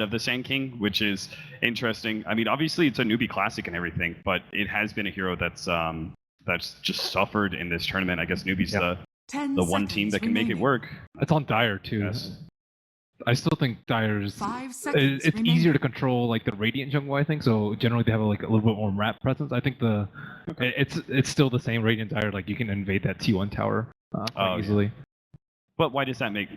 of the Sand King, which is interesting. I mean, obviously it's a newbie classic and everything, but it has been a hero that's just suffered in this tournament. I guess Newbee's the one team that can make it work. It's on Dire too. Yes. I still think Dire's it's easier to control like the Radiant jungle, I think. So generally they have like a little bit more map presence. I think it's still the same Radiant Dire. Like you can invade that T1 tower quite easily. Yeah. But why does that make?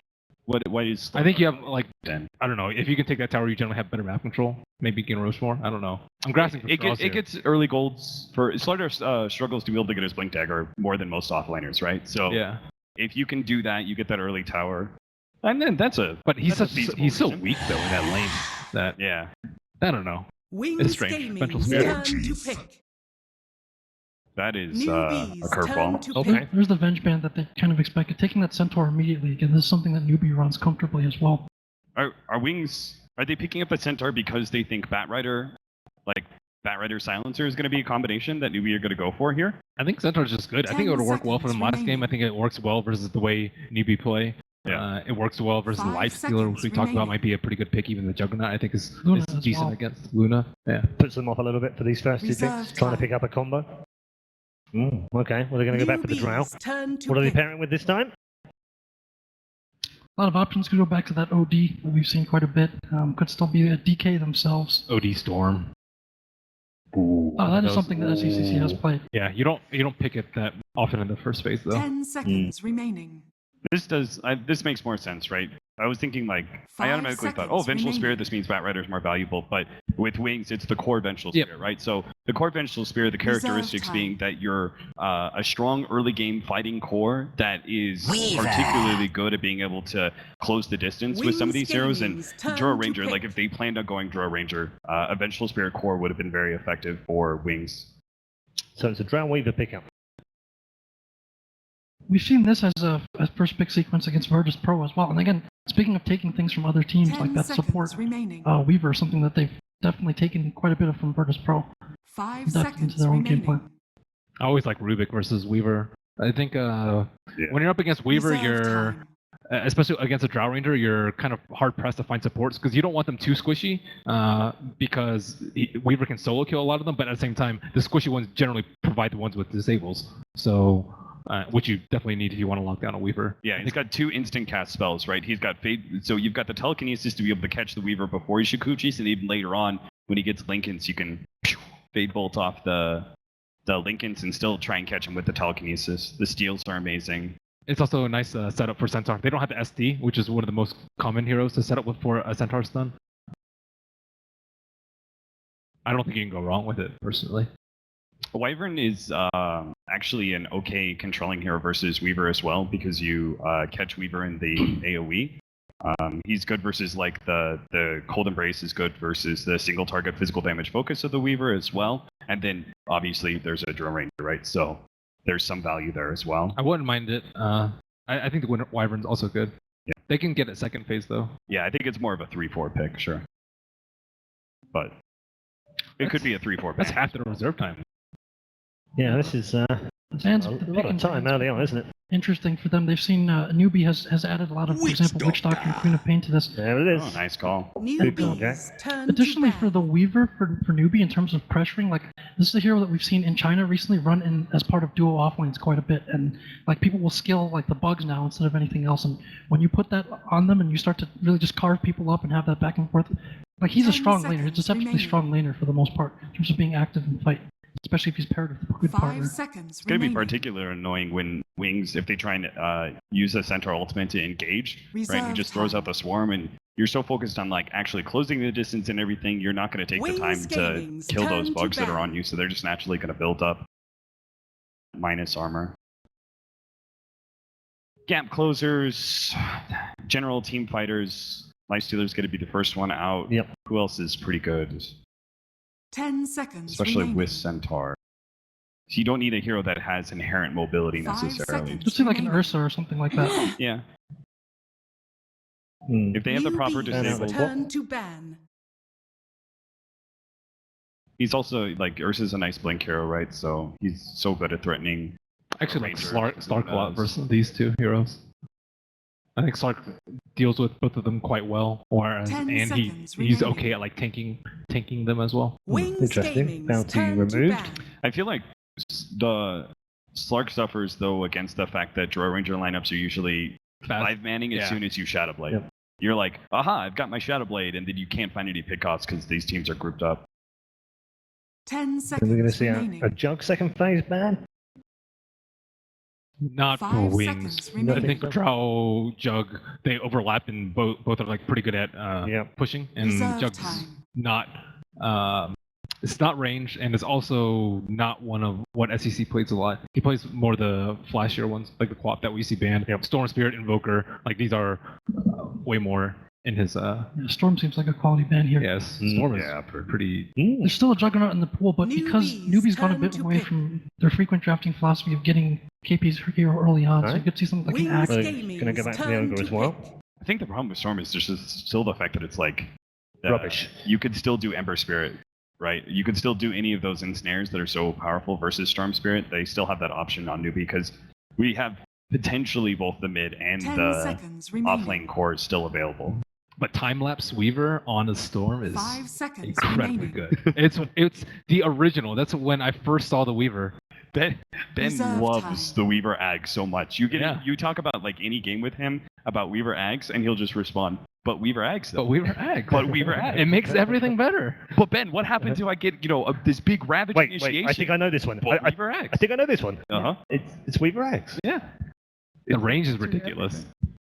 Why is? I think you have like I don't know. If you can take that tower, you generally have better map control. Maybe you can roast more. I don't know. I'm grasping for straws here. It gets early golds for Slark struggles to be able to get his Blink Dagger more than most offlaners, right? So yeah, if you can do that, you get that early tower. And then that's a. But he's so weak though in that lane. That yeah. I don't know. It's strange. Vengeful Spirit. That is a curveball. Okay. There's the Venge Band that they kind of expected. Taking that Centaur immediately again. This is something that Newbee runs comfortably as well. Are Wings? Are they picking up a Centaur because they think Batrider Silencer is going to be a combination that Newbee are going to go for here? I think Centaur's just good. I think it would work well for them last game. I think it works well versus the way Newbee play. Yeah. It works well versus Lifestealer, which we talked about might be a pretty good pick. Even the Juggernaut, I think, is decent against Luna. Yeah, puts them off a little bit for these first two picks, trying to pick up a combo. Okay, well they're going to go back for the Drow. What are they pairing with this time? A lot of options could go back to that OD that we've seen quite a bit. Could still be a DK themselves. OD Storm. Ooh, that is something that SECC has played. Yeah, you don't pick it that often in the first phase though. 10 seconds remaining. This makes more sense, right? I was thinking like, I automatically thought, oh, Vengeful Spirit, this means Batrider is more valuable, but with Wings, it's the core Vengeful Spirit, right? So the core Vengeful Spirit, the characteristics being that you're a strong early game fighting core that is particularly good at being able to close the distance with some of these heroes, and Drow Ranger, like if they planned on going Drow Ranger, a Vengeful Spirit core would have been very effective for Wings. So it's a Drow Weaver pickup. We've seen this as a first pick sequence against Virtus Pro as well. And again, speaking of taking things from other teams like that support, Weaver, something that they've definitely taken quite a bit of from Virtus Pro. 5 seconds into their own gameplay. I always like Rubik versus Weaver. I think when you're up against Weaver, you're especially against a Drow Ranger, you're kind of hard pressed to find supports because you don't want them too squishy because Weaver can solo kill a lot of them, but at the same time, the squishy ones generally provide the ones with disables. So. Which you definitely need if you want to lock down a Weaver. Yeah, he's got 2 instant cast spells, right? He's got Fade, so you've got the Telekinesis to be able to catch the Weaver before he Shikuchis, and even later on, when he gets Lincolns, you can Fade Bolt off the Lincolns and still try and catch him with the Telekinesis. The steals are amazing. It's also a nice setup for Centaur. They don't have the SD, which is one of the most common heroes to set up with for a Centaur stun. I don't think you can go wrong with it, personally. Wyvern is actually an okay controlling hero versus Weaver as well, because you catch Weaver in the AoE. He's good versus like the Cold Embrace is good versus the single target physical damage focus of the Weaver as well. And then obviously there's a Drow Ranger, right? So there's some value there as well. I wouldn't mind it. I think the Wyvern's also good. Yeah. They can get it second phase though. Yeah, I think it's more of a 3-4 pick, sure. But it could be a 3-4 pick. That's half the reserve time. Yeah, this is a lot of time early on, isn't it? Interesting for them. They've seen Newbee has added a lot of, for example, Witch Doctor and Queen of Pain to this. There it is. Oh, nice call. Good call, Jack. Additionally, for the Weaver, for Newbee, in terms of pressuring, like this is a hero that we've seen in China recently run in as part of duo offlanes quite a bit, and like people will skill like the bugs now instead of anything else. And when you put that on them and you start to really just carve people up and have that back and forth, like he's a strong laner, he's a deceptively strong laner for the most part in terms of being active in fight. Especially if he's paired with a good partner. 5 seconds it's going to be particularly annoying when Wings, if they try and use a Centaur ultimate to engage, right? He just throws out the swarm, and you're so focused on like actually closing the distance and everything, you're not going to take the time to kill those bugs that are on you, so they're just naturally going to build up minus armor. Gap closers, general team fighters, Lifestealer's going to be the first one out. Yep. Who else is pretty good? 10 seconds especially remaining. with Centaur. So you don't need a hero that has inherent mobility 5 necessarily. seconds. Just say like an Ursa or something like that. Yeah. If they have the proper disable. Turn to ban. He's also like Ursa's a nice blink hero, right? So he's so good at threatening. Actually, like Slark a lot versus these two heroes. I think Slark deals with both of them quite well, whereas 10 and seconds he's remaining. okay at like tanking them as well. Wings Interesting. Gaming's Bounty turn to removed. ban. I feel like the Slark suffers though against the fact that Drow Ranger lineups are usually Fast. 5-manning as Yeah. soon as you Shadow Blade. Yep. You're like, aha, I've got my Shadow Blade, and then you can't find any pickoffs because these teams are grouped up. 10 Are we going to seconds see remaining. a Jug second phase ban? Not for 5 wings. seconds I remaining. think Drow, Jug, they overlap and both are like pretty good at pushing, and Reserve Jug's time. not. It's not ranged, and it's also not one of what SEC plays a lot. He plays more the flashier ones, like the co-op that we see banned. Yep. Storm Spirit, Invoker, like these are way more in his. Yeah, Storm seems like a quality ban here. Yes, Storm is Yeah, pretty. There's still a Juggernaut in the pool, but because Newbee's Newbee's gone a turn bit to away pick. from their frequent drafting philosophy of getting KP's hero early on, so you Alright. could see something like an Wings axe. Well, Gaming's gonna go back to the turn ogre to as well. pick. I think the problem with Storm is just still the fact that it's like Rubbish. You could still do Ember Spirit, right? You could still do any of those ensnares that are so powerful versus Storm Spirit. They still have that option on Newbie because we have potentially both the mid and 10 the seconds remaining. off-lane core still available. But Time-Lapse Weaver on a Storm is 5 seconds incredibly remaining. good. It's the original. That's when I first saw the Weaver. Ben Reserve loves time. the Weaver Ag so much. Yeah. You talk about like any game with him about Weaver Ags, and he'll just respond, "But Weaver Ags, though." But Weaver Ag. But Weaver Ag. It makes everything better. But Ben, what happens if I get this big Ravage Wait, initiation? I think I know this one. But I Weaver Ags. think I know this one. Uh-huh. It's Weaver Axe. Yeah. The range is ridiculous.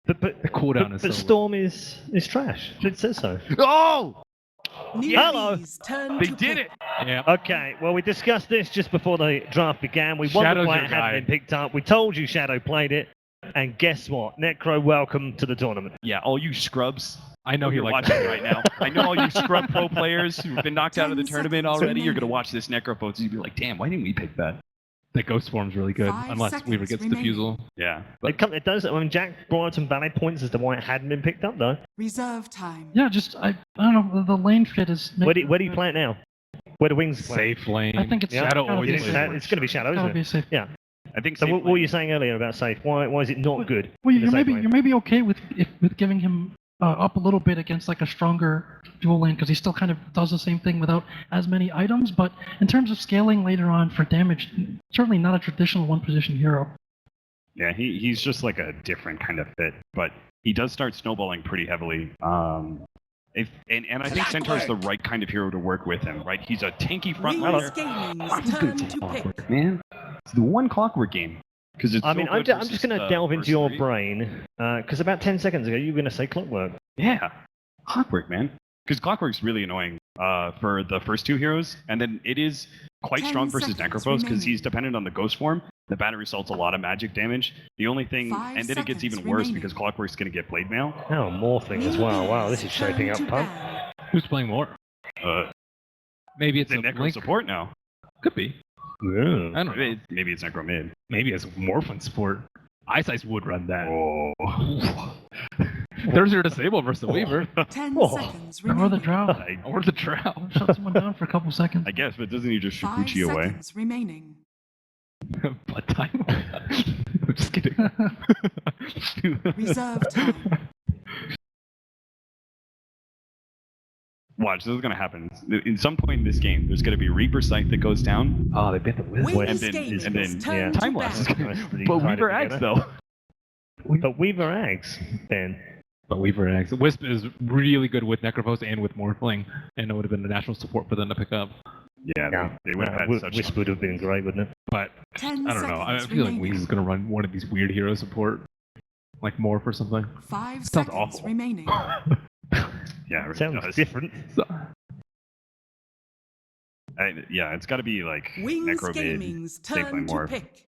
But The cooldown is but so Storm is trash. It says so. Oh! Newbee's turn They to did pick. it! Yeah. Okay, well, we discussed this just before the draft began. We wondered Shadow's why your it guy. hadn't been picked up. We told you Shadow played it. And guess what? Necro, welcome to the tournament. Yeah, all you scrubs. I know he you're likes watching right now. I know all you scrub pro players who've been knocked out of the 10 tournament seconds already. You're remaining. gonna watch this Necrophobes and you'd be like, "Damn, why didn't we pick that?" The Ghost Form's really good, 5 unless seconds Weaver gets remaining. Diffusal. Yeah. It does. I mean, Jack brought out some valid points as to why it hadn't been picked up, though. Reserve time. Yeah, just I don't know. The lane fit is. Where do you play it now? Where do Wings play? Safe lane. I think it's Yeah. Shadow gotta always be plays safe. it. It's going to be Shadow, Gotta isn't be it? safe. Yeah. I think So safe what were lane- you saying earlier about safe? Why is it not good? Well, in the you're safe maybe lane? you're maybe okay with giving him up a little bit against like a stronger dual lane because he still kind of does the same thing without as many items. But in terms of scaling later on for damage, certainly not a traditional one position hero. Yeah, he's just like a different kind of fit, but he does start snowballing pretty heavily. And I think Centaur's the right kind of hero to work with him, right? He's a tanky front Wings runner. Gaming's turn to pick. Man, it's the one Clockwork game. Because it's I so mean, good I'm versus just going to the delve into first your three. brain because about 10 seconds ago you were going to say Clockwork. Yeah, Clockwork, man. Because Clockwork's really annoying for the first two heroes, and then it is quite 10 strong versus seconds Necrophobes because remaining. he's dependent on the Ghost form. The battery assault's a lot of magic damage. The only thing, 5 and then it gets seconds even worse remaining. because Clockwork's going to get Blade Mail. Oh, morphing as well. Wow, this is shaping up Turn to fun. ban. Who's playing more? Maybe it's The a Necro Blink. support now. Could be. Yeah. I don't know. Maybe it's Necro mid. Maybe it's Morphin support. Ice would run that. Oh. There's your disable versus the Weaver. 10 Oh. seconds Or the remaining. Drow. Or the Drow. Shut someone down for a couple seconds. I guess, but doesn't he just 5 Shukuchi away? seconds remaining. Blood time. I'm just kidding. Reserve time. Watch, this is going to happen. In some point in this game, there's going to be Reaper Sight that goes down. Oh, they bit the Wizard. Wings and Gaming's then turn Time to Lapse is ban. going Nice to... that But you tied Weaver it Ags, together. though. But Weaver Ags, Ben. But Weaver X. Wisp is really good with Necrophobes and with Morphling, and it would have been a natural support for them to pick up. Yeah, they would have had such... Wisp would have been great, wouldn't it? But 10 I don't know. I seconds feel like remaining. Wings is going to run one of these weird hero support, like Morph or something. 5 Sounds seconds awful. remaining. Yeah, it Sounds does. different. So, Yeah, it's got to be like Wings Necro mid. Gaming's safe lane turn to morph. pick.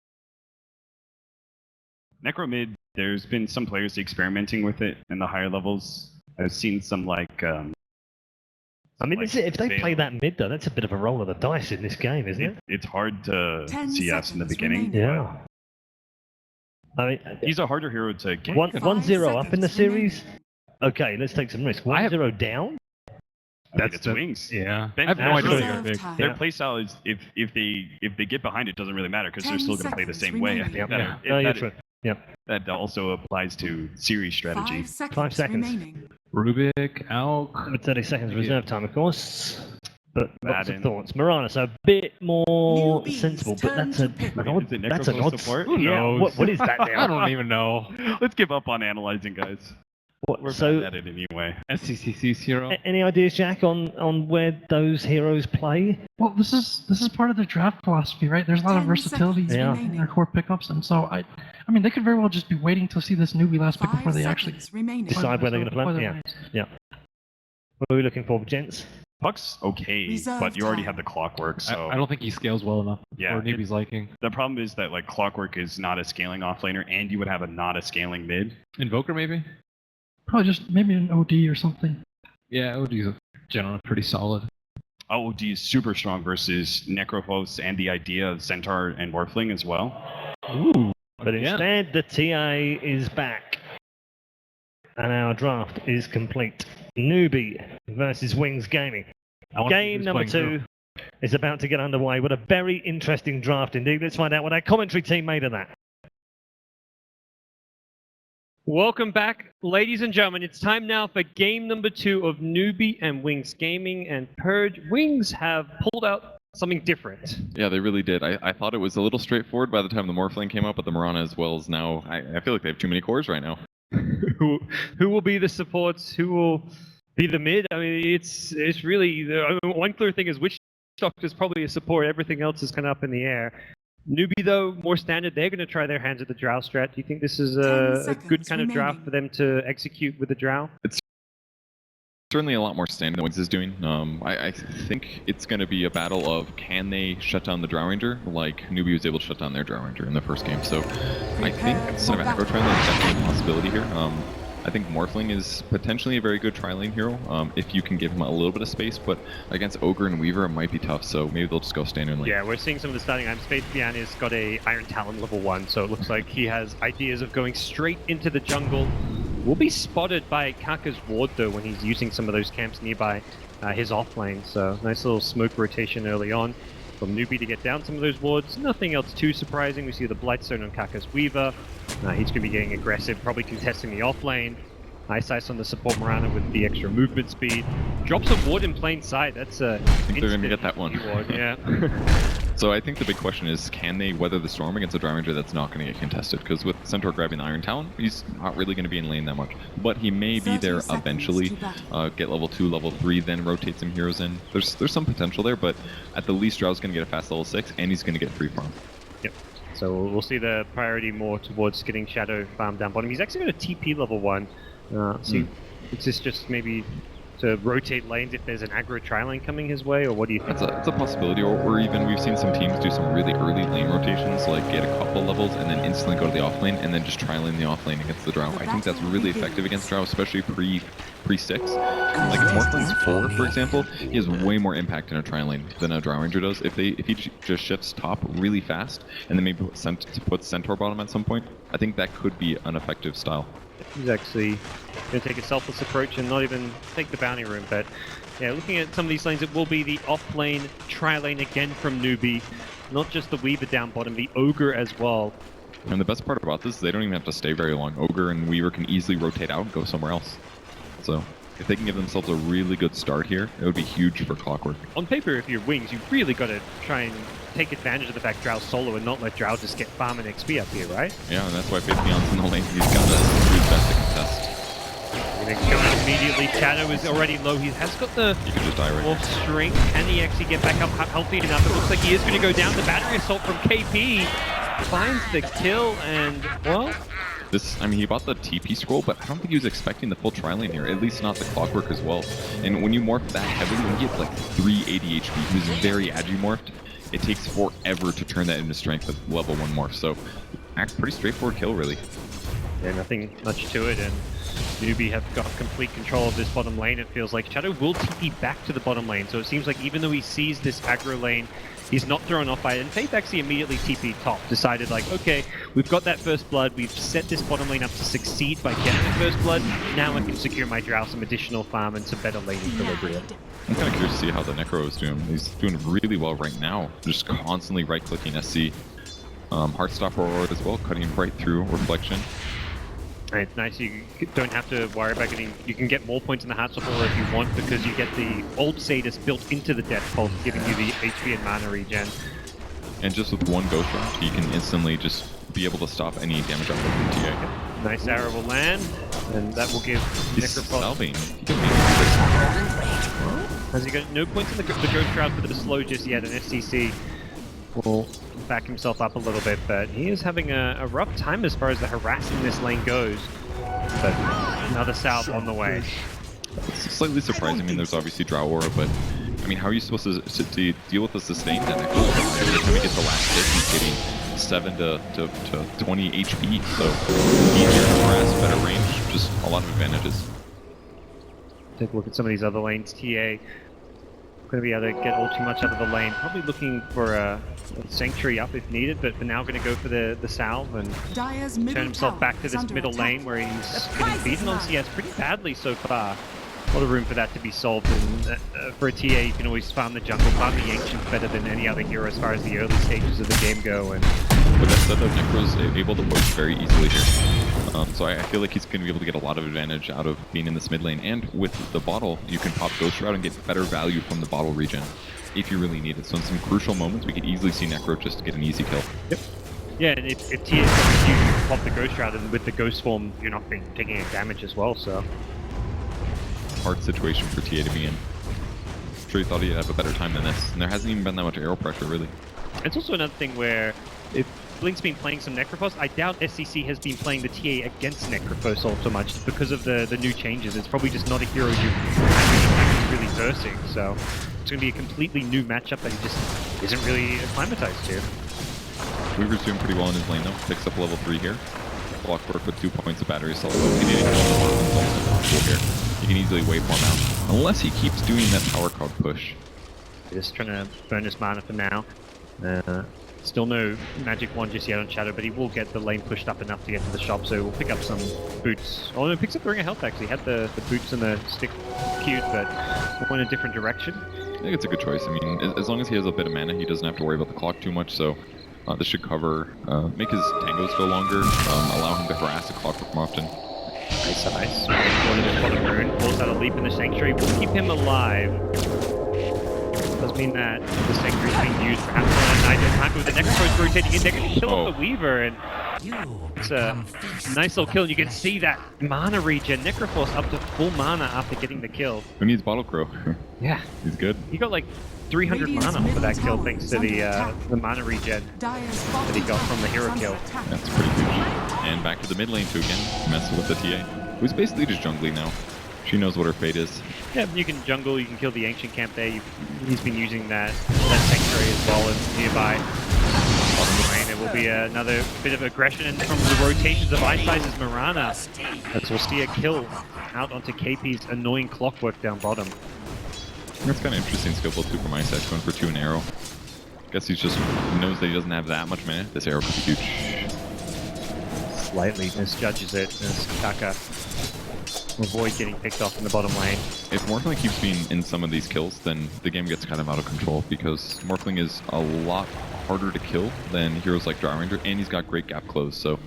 Necro mid, there's been some players experimenting with it in the higher levels. I've seen some like... I mean, like, if they fail. play that mid, though, that's a bit of a roll of the dice in this game, isn't it? It's hard to 10 CS in the seconds beginning. remaining. Yeah. I mean, He's a harder hero to get. 1-0 up in the seconds series. remaining. Okay, let's take some risk. I have- 1-0 down. That's That's the the- Wings. yeah. Ben- I have no idea what Reserve they're big. time. Their Yeah. playstyle is if they get behind, it doesn't really matter because they're 10 still going to play the seconds same way. I remaining. think Yeah. that, No, you're that- true. Yep. That also applies to series strategy. 5 seconds, 5 seconds. remaining. Rubik, Alk. With 30 seconds reserve time, of course. But lots of Madden. thoughts. Morana's a bit more Newbee's sensible, but turn that's a to pick. an odd, Is it that's an Necrophobe odd support? Who Yeah, knows? what is that I now? don't even know. Let's give up on analyzing, guys. We're So, bad at it anyway. SCCC's hero. any ideas, Jack, on where those heroes play? Well, this is part of their draft philosophy, right? There's a lot of 10 versatility seconds Yeah. in their core pickups, and so I mean, they could very well just be waiting to see this newbie last pick 5 before they actually seconds remaining. Decide where they're going to play. before Yeah, lanes. yeah. What are we looking for, gents? Puck's okay, Reserve but you already time. have the clockwork, so I don't think he scales well enough Yeah, for Newbee's liking. the problem is that like clockwork is not a scaling offlaner, and you would have a not a scaling mid. Invoker, maybe? Probably just maybe an OD or something. Yeah, OD's generally pretty solid. OD is super strong versus Necrophos and the idea of Centaur and Morphling as well. Ooh. But yeah. instead, the TA is back. And our draft is complete. Newbie versus Wings Gaming. I wanna see Game who's number playing 2 is about to get underway. What a very interesting draft indeed. Let's find out what our commentary team made of that. Welcome back, ladies and gentlemen. It's time now for game number 2 of Newbee and Wings Gaming and Purge. Wings have pulled out something different. Yeah, they really did. I thought it was a little straightforward by the time the Morphling came out, but the Morana as well is now... I feel like they have too many cores right now. Who will be the supports? Who will be the mid? I mean, it's really... one clear thing is which stock is probably a support. Everything else is kind of up in the air. Newbee, though, more standard. They're going to try their hands at the Drow strat. Do you think this is 10 a good seconds kind of draft remaining. for them to execute with the Drow? Certainly a lot more standard than Wings is doing. I think it's going to be a battle of can they shut down the Drow Ranger like Newbee was able to shut down their Drow Ranger in the first game. So I think instead of aggro tri-lane, it's definitely a possibility here. I think Morphling is potentially a very good tri-lane hero if you can give him a little bit of space, but against Ogre and Weaver it might be tough, so maybe they'll just go standard lane. Yeah, we're seeing some of the starting items. Fabian has got a Iron Talon level 1, so it looks like he has ideas of going straight into the jungle. Will be spotted by Kaka's ward though when he's using some of those camps nearby his off lane, so nice little smoke rotation early on from Newbee to get down some of those wards. Nothing else too surprising. We see the Blightstone on Kaka's Weaver. He's going to be getting aggressive, probably contesting the off lane. Nice ice on the support Morana with the extra movement speed. Drops a ward in plain sight. That's a I think they're going to get that one. ward, yeah. So I think the big question is, can they weather the storm against a Drow Ranger that's not going to get contested? Because with Centaur grabbing the Iron Talon, he's not really going to be in lane that much. But he may be 30 there seconds eventually, to battle. get level 2, level 3, then rotate some heroes in. There's some potential there, but at the least Drow's going to get a fast level 6, and he's going to get free farm. Yep. So we'll see the priority more towards getting Shadow farm down bottom. He's actually got a TP level 1. It's just maybe to rotate lanes if there's an aggro tri-lane coming his way, or what do you think? It's a possibility, or even we've seen some teams do some really early lane rotations, like get a couple levels and then instantly go to the off lane, and then just tri-lane the off lane against the Drow. I think that's really effective against Drow, especially pre-6. Like if Morphling's 4, for example, he has way more impact in a tri-lane than a Drow Ranger does. If he just shifts top really fast, and then maybe put Centaur bottom at some point, I think that could be an effective style. He's actually going to take a selfless approach and not even take the bounty room, but yeah, looking at some of these lanes, it will be the off-lane tri-lane again from Newbee. Not just the Weaver down bottom, the Ogre as well. And the best part about this is they don't even have to stay very long. Ogre and Weaver can easily rotate out and go somewhere else. So if they can give themselves a really good start here, it would be huge for Clockwork. On paper, if you're Wings, you've really got to try and take advantage of the fact Drow's solo and not let Drow just get farm and XP up here, right? Yeah, and that's why Faithion's in the lane. He's got to do his best to contest. Going to go out immediately. Shadow is already low. He has got the You can just die right Wolf strength. Can he actually get back up healthy enough? It looks like he is going to go down. The battery assault from KP finds the kill, and, well, I mean, he bought the TP scroll, but I don't think he was expecting the full tri-lane here, at least not the Clockwork as well. And when you morph that heavily, when you get like 380 HP, he was very agi-morphed. It takes forever to turn that into strength with level 1 morph, so pretty straightforward kill, really. yeah, nothing much to it, and Newbee have got complete control of this bottom lane. It feels like Shadow will TP back to the bottom lane, so it seems like even though he sees this aggro lane, he's not thrown off by it. And Faith actually immediately TP top, decided like, okay, we've got that first blood, we've set this bottom lane up to succeed by getting the first blood, now I can secure my Drow some additional farm and some better lane equilibrium. I'm kind of curious to see how the Necro is doing. He's doing really well right now, just constantly right-clicking SC. Heartstopper Aura as well, cutting right through Reflection. Right, nice. You don't have to worry about getting. You can get more points in the Heartstopper Aura if you want, because you get the old Sadist built into the Death Pulse, giving you the HP and mana regen. And just with one Ghost Round, you can instantly just be able to stop any damage output from TA. Nice arrow will land, and that will give Necrophos. Salving. He can maybe do this. Has he got no points in the Ghost Shroud for the slow just yet, and SCC will back himself up a little bit, but he is having a rough time as far as the harassing this lane goes. But another salve on the way. It's slightly surprising. I mean, there's obviously Drow Aura, but I mean, how are you supposed to deal with the sustain then? Every time he gets the last hit, he's getting 7 to 20 HP, so easier to harass, better range, just a lot of advantages. Take a look at some of these other lanes. TA going to be able to get all too much out of the lane. Probably looking for a Sanctuary up if needed, but for now going to go for the salve and turn himself back to this middle lane where he's getting beaten on CS pretty badly so far. A lot of room for that to be solved, and for a TA you can always farm the jungle, farm the Ancient better than any other hero as far as the early stages of the game go. And with that said though, Necro's able to push very easily here. So I feel like he's going to be able to get a lot of advantage out of being in this mid lane, and with the bottle you can pop Ghost Shroud and get better value from the bottle regen if you really need it. So in some crucial moments we could easily see Necro just get an easy kill. Yep. Yeah, and if TA is going to you pop the Ghost Shroud, and with the Ghost Form you're not taking any damage as well, so... Hard situation for TA to be in. I'm sure he thought he'd have a better time than this, and there hasn't even been that much arrow pressure, really. It's also another thing where, if Blink's been playing some Necrophos, I doubt SCC has been playing the TA against Necrophos all so much because of the new changes. It's probably just not a hero you've really versing, so it's going to be a completely new matchup that he just isn't really acclimatized to. Weaver's doing pretty well in his lane though, picks up level 3 here. Clockwork with 2 points of battery assault, here. He can easily waveform out, unless he keeps doing that power card push. Just trying to burn his mana for now. Still no magic wand just yet on Shadow, but he will get the lane pushed up enough to get to the shop, so we'll pick up some boots. Oh no, picks up the Ring of Health actually. Had the boots and the stick queued, but we'll go in a different direction. I think it's a good choice. I mean, as long as he has a bit of mana, he doesn't have to worry about the clock too much, so this should cover, make his tangos go longer, allow him to harass the Clockwork more often. Nice. One of the bottom rune, pulls out a leap in the Sanctuary, will keep him alive. Does mean that the Sanctuary is being used perhaps on a night at a time, but with the Necrophos rotating in, they're going to kill off the Weaver, and it's a nice little kill. You can see that mana regen, Necrophos up to full mana after getting the kill. Who needs Bottle Crow? Yeah. He's good. He got like 300 mana for that kill thanks to the mana regen that he got from the hero kill. That's pretty huge. And back to the mid lane too again, messing with the TA, who's basically just jungling now. She knows what her fate is. Yeah, you can jungle, you can kill the Ancient camp there. He's been using that Sanctuary as well as nearby. Bottom lane, there will be another bit of aggression, and from the rotations of Icesize's Mirana, as we'll see a kill out onto KP's annoying Clockwork down bottom. That's kind of interesting skill build too from Icesize, going for 2 and arrow. Guess he just knows that he doesn't have that much mana. This arrow could be huge. Slightly misjudges it as Kaka avoid getting picked off in the bottom lane. If Morphling keeps being in some of these kills, then the game gets kind of out of control, because Morphling is a lot harder to kill than heroes like Drow Ranger, and he's got great gap close, so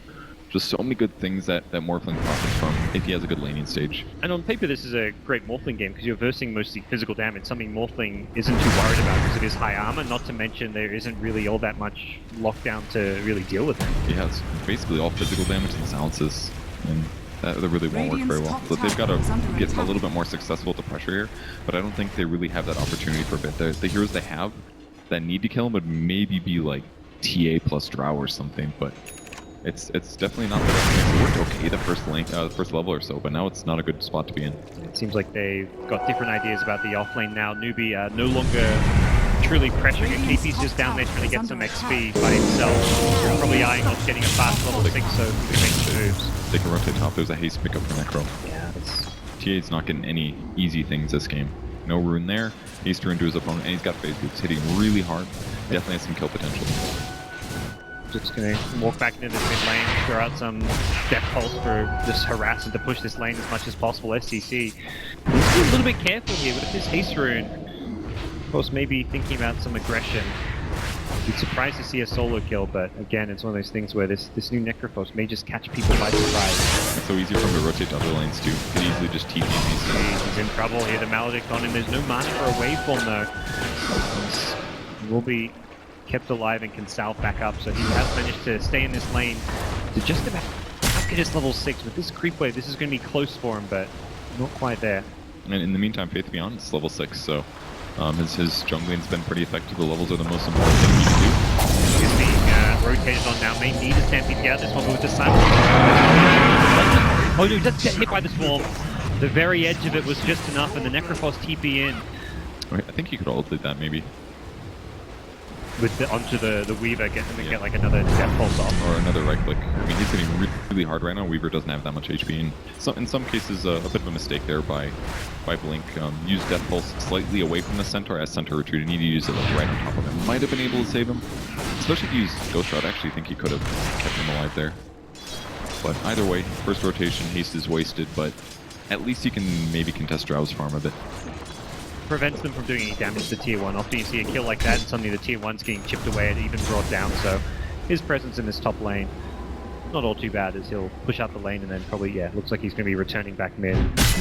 just so many good things that Morphling profits from if he has a good laning stage. And on paper this is a great Morphling game, because you're versing mostly physical damage, something Morphling isn't too worried about because of his high armor, not to mention there isn't really all that much lockdown to really deal with him. He has basically all physical damage and silences, and that really won't work very well. So they've got to get a little bit more successful with the pressure here, but I don't think they really have that opportunity for a bit. The heroes they have that need to kill him would maybe be like TA plus Drow or something, but it's definitely not the best thing. It worked okay the first level or so, but now it's not a good spot to be in. It seems like they've got different ideas about the offlane now. Newbee no longer truly pressuring it. KP's just down there trying to get some XP by himself. Probably eyeing off getting a fast level 6 so he can make some moves. They can rotate top. There's a haste pickup for Necro. Yeah, TA's not getting any easy things this game. No rune there. Haste rune to his opponent, and he's got phase boots hitting really hard. Definitely has some kill potential. Just gonna walk back into this mid lane, throw out some Death Pulse for just harass and to push this lane as much as possible. SCC needs to be a little bit careful here with this haste rune. Of course, maybe thinking about some aggression. You'd surprised to see a solo kill, but again, it's one of those things where this new Necrophos may just catch people by surprise. It's so easy for him to rotate to other lanes too. He can easily just TP these. He's in trouble here, the Maledict on him. There's no mana for a waveform though. He will be kept alive and can salve back up, so he has managed to stay in this lane to just about get his level 6. With this creep wave, this is going to be close for him, but not quite there. And in the meantime, Faith Beyond is level 6, so his jungling's been pretty effective. The levels are the most important thing he can do. He's being rotated on now. May need a Stampede to get out this one, but with the silence. Oh no, he does get hit by the swarm. The very edge of it was just enough, and the Necrophos TP in. I think he could have ulted that maybe. With onto the Weaver, get like another Death Pulse off. Or another right click. I mean, he's getting really hard right now. Weaver doesn't have that much HP, and in some cases, a bit of a mistake there by Blink. Use Death Pulse slightly away from the Centaur as Centaur retreated. Need to use it like right on top of him. Might have been able to save him. Especially if he used Ghost Shot. I actually think he could have kept him alive there. But either way, first rotation, haste is wasted, but at least he can maybe contest Drow's farm a bit. Prevents them from doing any damage to tier 1. Often you see a kill like that and suddenly the tier 1's getting chipped away and even brought down, so his presence in this top lane, not all too bad, as he'll push out the lane and then probably, looks like he's going to be returning back mid.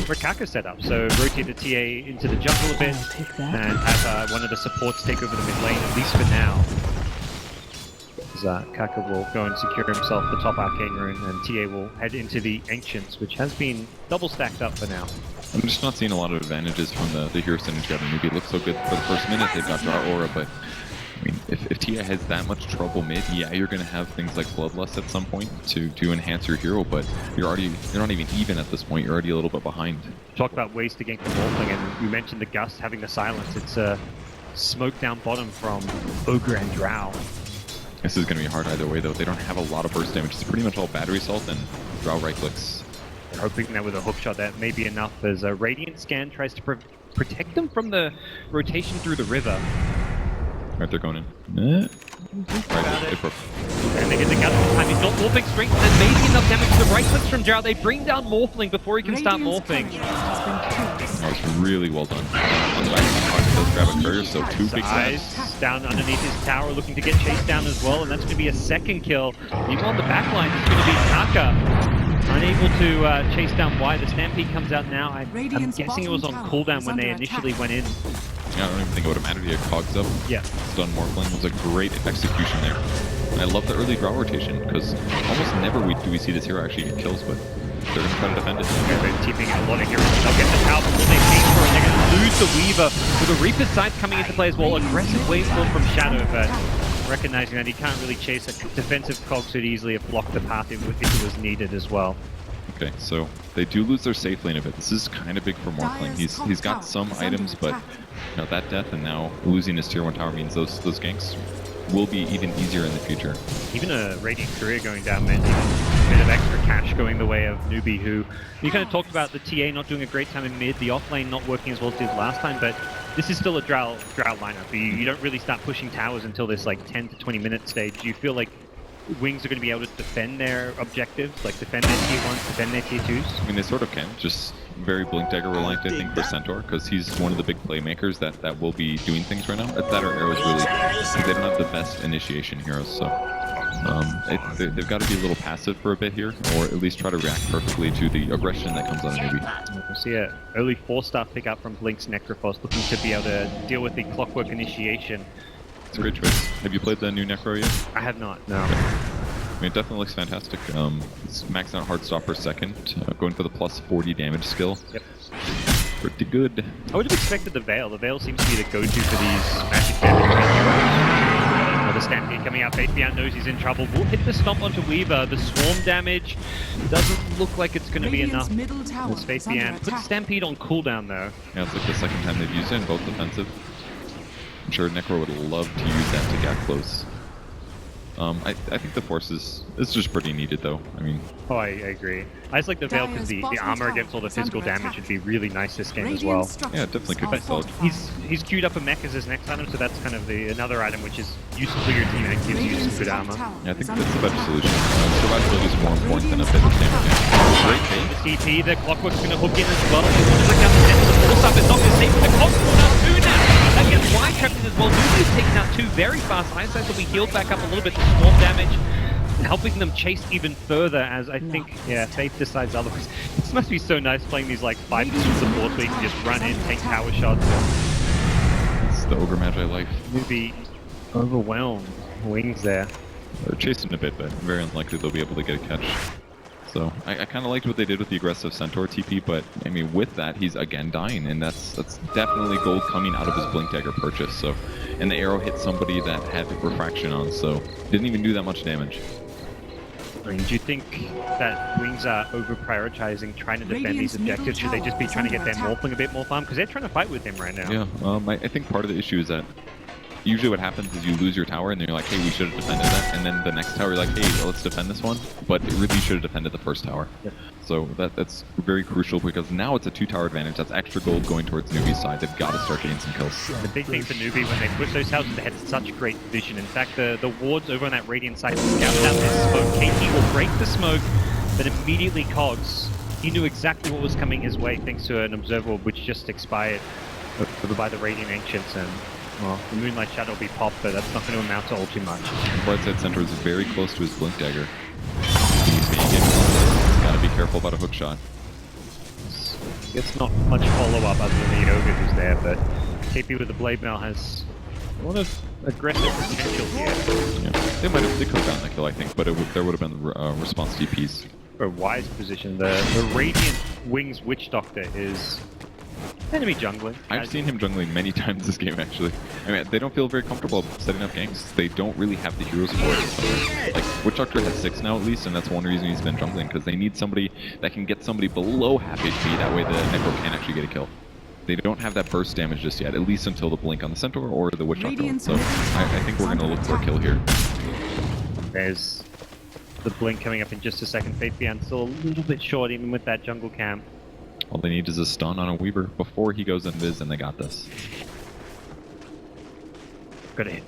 Rikaka's set up, so rotate the TA into the jungle a bit and have one of the supports take over the mid lane, at least for now. As Kaka will go and secure himself the top Arcane Rune, and TA will head into the Ancients, which has been double stacked up for now. I'm just not seeing a lot of advantages from the hero synergy out of Newbee. It looks so good for the first minute. They've got Drow Aura, but I mean, if Tia has that much trouble mid, yeah, you're going to have things like Bloodlust at some point to enhance your hero, but you're not even at this point. You're already a little bit behind. Talk about ways to gank the Morphling, and you mentioned the Gust having the silence. It's a smoke down bottom from Ogre and Drow. This is going to be hard either way, though. They don't have a lot of burst damage. It's pretty much all battery salt and Drow right clicks. They're hoping that with a hook shot that may be enough, as a Radiant Scan tries to protect them from the rotation through the river. Right, they're going in. Right, it broke. And they get the Gust this time. He's not morphing strength, and then maybe enough damage to the right clicks from Drow. They bring down Morphling before he can start morphing. That was really well done. On the back of the card, does grab a courier, so 2 big Eyes down underneath his tower, looking to get chased down as well, and that's going to be a second kill. Even on the back line, it's going to be Kaka. Unable to chase down Y. The Stampede comes out now. I'm guessing it was on cooldown when they initially went in. Yeah, I don't even think it would have mattered. He had cogs up. Yeah. Stun Morphling. It was a great execution there. And I love the early Drow rotation, because almost never do we see this hero actually get kills, but they're going to try to defend it. Okay, they're TPing a lot of heroes. They'll get the power before they pay for it. They're going to lose the Weaver. With the Reaper's Scythe coming into play as well. Aggressive wavestorm from Shadow, but recognizing that he can't really chase a defensive cog, so he'd easily have blocked the path if it was needed as well. Okay, so they do lose their safe lane a bit. This is kind of big for Morphling. He's got some items, but you know, that death and now losing his tier 1 tower means those ganks will be even easier in the future. Even a Radiant Courier going down meant a bit of extra cash going the way of Newbee, who you kind of talked about the TA not doing a great time in mid, the offlane not working as well as it did last time, but this is still a Drow lineup. You don't really start pushing towers until this like 10 to 20 minute stage. Do you feel like Wings are going to be able to defend their objectives, like defend their tier 1s, defend their tier 2s? I mean, they sort of can, just very Blink Dagger reliant, I think, for Centaur, because he's one of the big playmakers that will be doing things right now. That or Arrows really, they don't have the best initiation heroes, so they've got to be a little passive for a bit here, or at least try to react perfectly to the aggression that comes out of Newbee. We'll see an early 4-star pick up from Blink's Necrophos, looking to be able to deal with the Clockwork initiation. It's a great choice. Have you played the new Necro yet? I have not, no. I mean, it definitely looks fantastic. It's maxing out Heartstopper second, going for the plus 40 damage skill. Yep. Pretty good. I would have expected the Veil. The Veil seems to be the go-to for these magic damage. Another Stampede coming out. Faith Beyond knows he's in trouble. Will hit the stomp onto Weaver. The swarm damage doesn't look like it's going to be enough. As Faith Beyond puts Stampede on cooldown though. Yeah, it's like the second time they've used it in both defensive. I'm sure Necro would love to use that to get close. I think the Force is just pretty needed though. I mean... Oh, I agree. I just like the Veil because the armor against all the physical damage would be really nice this game as well. Yeah, it definitely could be solid. He's queued up a mech as his next item, so that's kind of another item which is useful for your team and it gives you some good armor. Yeah, I think that's the better solution. Survivability is more important than a bit of damage. Great bait. The TP, the Clockwork's going to hook in as well. They want to bring down the center. The force up is not going to save, but the Clockwork's out 2 now. That gets Y trapped in as well. Newbee's taking out 2 very fast. Eyesight will be healed back up a little bit to swarm damage, helping them chase even further as I think, yeah, Faith decides otherwise. This must be so nice playing these like 5 supports where you can just run in, take power shots. It's the Ogre Magi life. Newbee overwhelmed. Wings there. They're chasing a bit, but very unlikely they'll be able to get a catch. So I kind of liked what they did with the aggressive Centaur TP, but I mean with that he's again dying, and that's definitely gold coming out of his Blink Dagger purchase. So, and the arrow hit somebody that had refraction on, so didn't even do that much damage. I mean, do you think that Wings are over-prioritizing trying to defend these objectives? Should they just be trying to get their Morphling a bit more farm? Because they're trying to fight with him right now. Yeah, I think part of the issue is that usually what happens is you lose your tower and then you're like, hey, we should have defended that. And then the next tower you're like, hey, well, let's defend this one. But it really should have defended the first tower. Yep. So that's very crucial because now it's a 2-tower advantage. That's extra gold going towards Newbee's side. They've got to start getting some kills. The big thing for Newbee when they push those houses, they had such great vision. In fact, the wards over on that Radiant side scout out this smoke. KT will break the smoke, but immediately Cogs. He knew exactly what was coming his way thanks to an Observer Orb which just expired by the Radiant Ancients. And well, the Moonlight Shadow will be popped, but that's not going to amount to all too much. Brightside Centaur is very close to his Blink Dagger. He's got to be careful about a hook shot. It's not much follow-up other than the Ogre who's there, but KP with the Blade Mail has a lot of aggressive potential here. Yeah. They could have gotten the kill, I think, but there would have been response DPs. For a wise position, the Radiant Wings Witch Doctor is enemy jungling. I've seen him jungling many times this game, actually. I mean, they don't feel very comfortable setting up ganks. They don't really have the heroes for it. Like, Witch Doctor has 6 now at least, and that's one reason he's been jungling, because they need somebody that can get somebody below half HP, that way the Necro can actually get a kill. They don't have that burst damage just yet, at least until the Blink on the Centaur or the Witch Doctor. So I think we're going to look for a kill here. There's the Blink coming up in just a second. Faith Beyond still a little bit short even with that jungle camp. All they need is a stun on a Weaver before he goes invis, and they got this. Got it.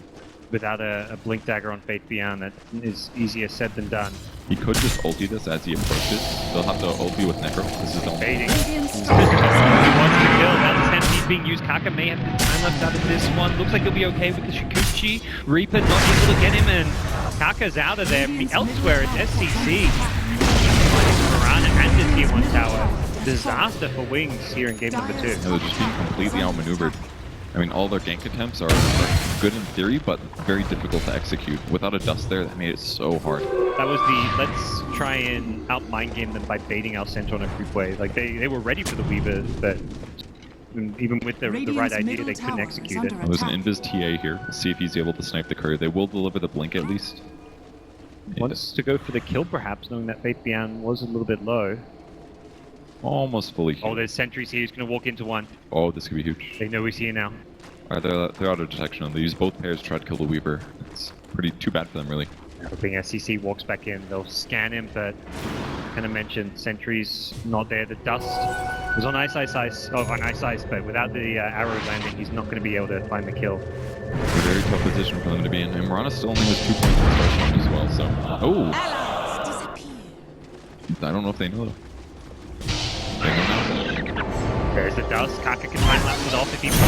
Without a Blink Dagger on Faith Beyond, that is easier said than done. He could just ulti this as he approaches. They'll have to ulti with Necro. This is the only Baiting. He wants to kill. That is being used. Kaka may have the time left out of this one. Looks like he'll be okay with the Shikuchi. Reaper not able to get him, and Kaka's out of there. Elsewhere, it's SCC. Mirana and the Tier 1 tower. Disaster for Wings here in game number 2. Yeah, they're just being completely outmaneuvered. I mean, all their gank attempts are good in theory, but very difficult to execute. Without a dust there, that made it so hard. That was the, let's try and out-mind game them by baiting our Centaur in a group way. Like, they were ready for the Weaver, but even with the right idea, they couldn't execute it. There's an Invis TA here. Let's see if he's able to snipe the courier. They will deliver the Blink at least. Wants to go for the kill, perhaps, knowing that Faith Beyond was a little bit low. Almost fully healed. Oh, there's sentries here. He's going to walk into one. Oh, this could be huge. They know he's here now. Alright, they're out of detection. They use both pairs to try to kill the Weaver. It's pretty too bad for them, really. Hoping SCC walks back in. They'll scan him, but kind of mentioned sentries not there. The dust was on ice, but without the arrow landing, he's not going to be able to find the kill. It's a very tough position for them to be in. And Mirana still only has 2 points in special as well, so... Oh! I don't know if they know though. There's the dust. Kaka can time lapse it off if he wants.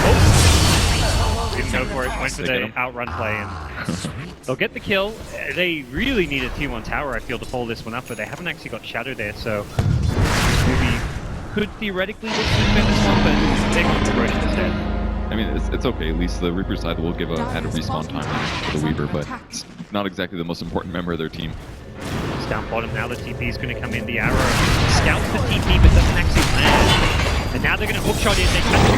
Oh! Didn't go for it. Went for the outrun play, and they'll get the kill. They really need a Tier 1 tower, I feel, to pull this one up, but they haven't actually got Shadow there, so maybe could theoretically look to defend this one, but they're going to rush instead. I mean, it's okay. At least the Reaper side will give add a respawn time for the Weaver, but it's not exactly the most important member of their team. It's down bottom now. The TP is going to come in. The arrow scouts the TP, but doesn't actually land. And now they're going to hookshot in. They catch the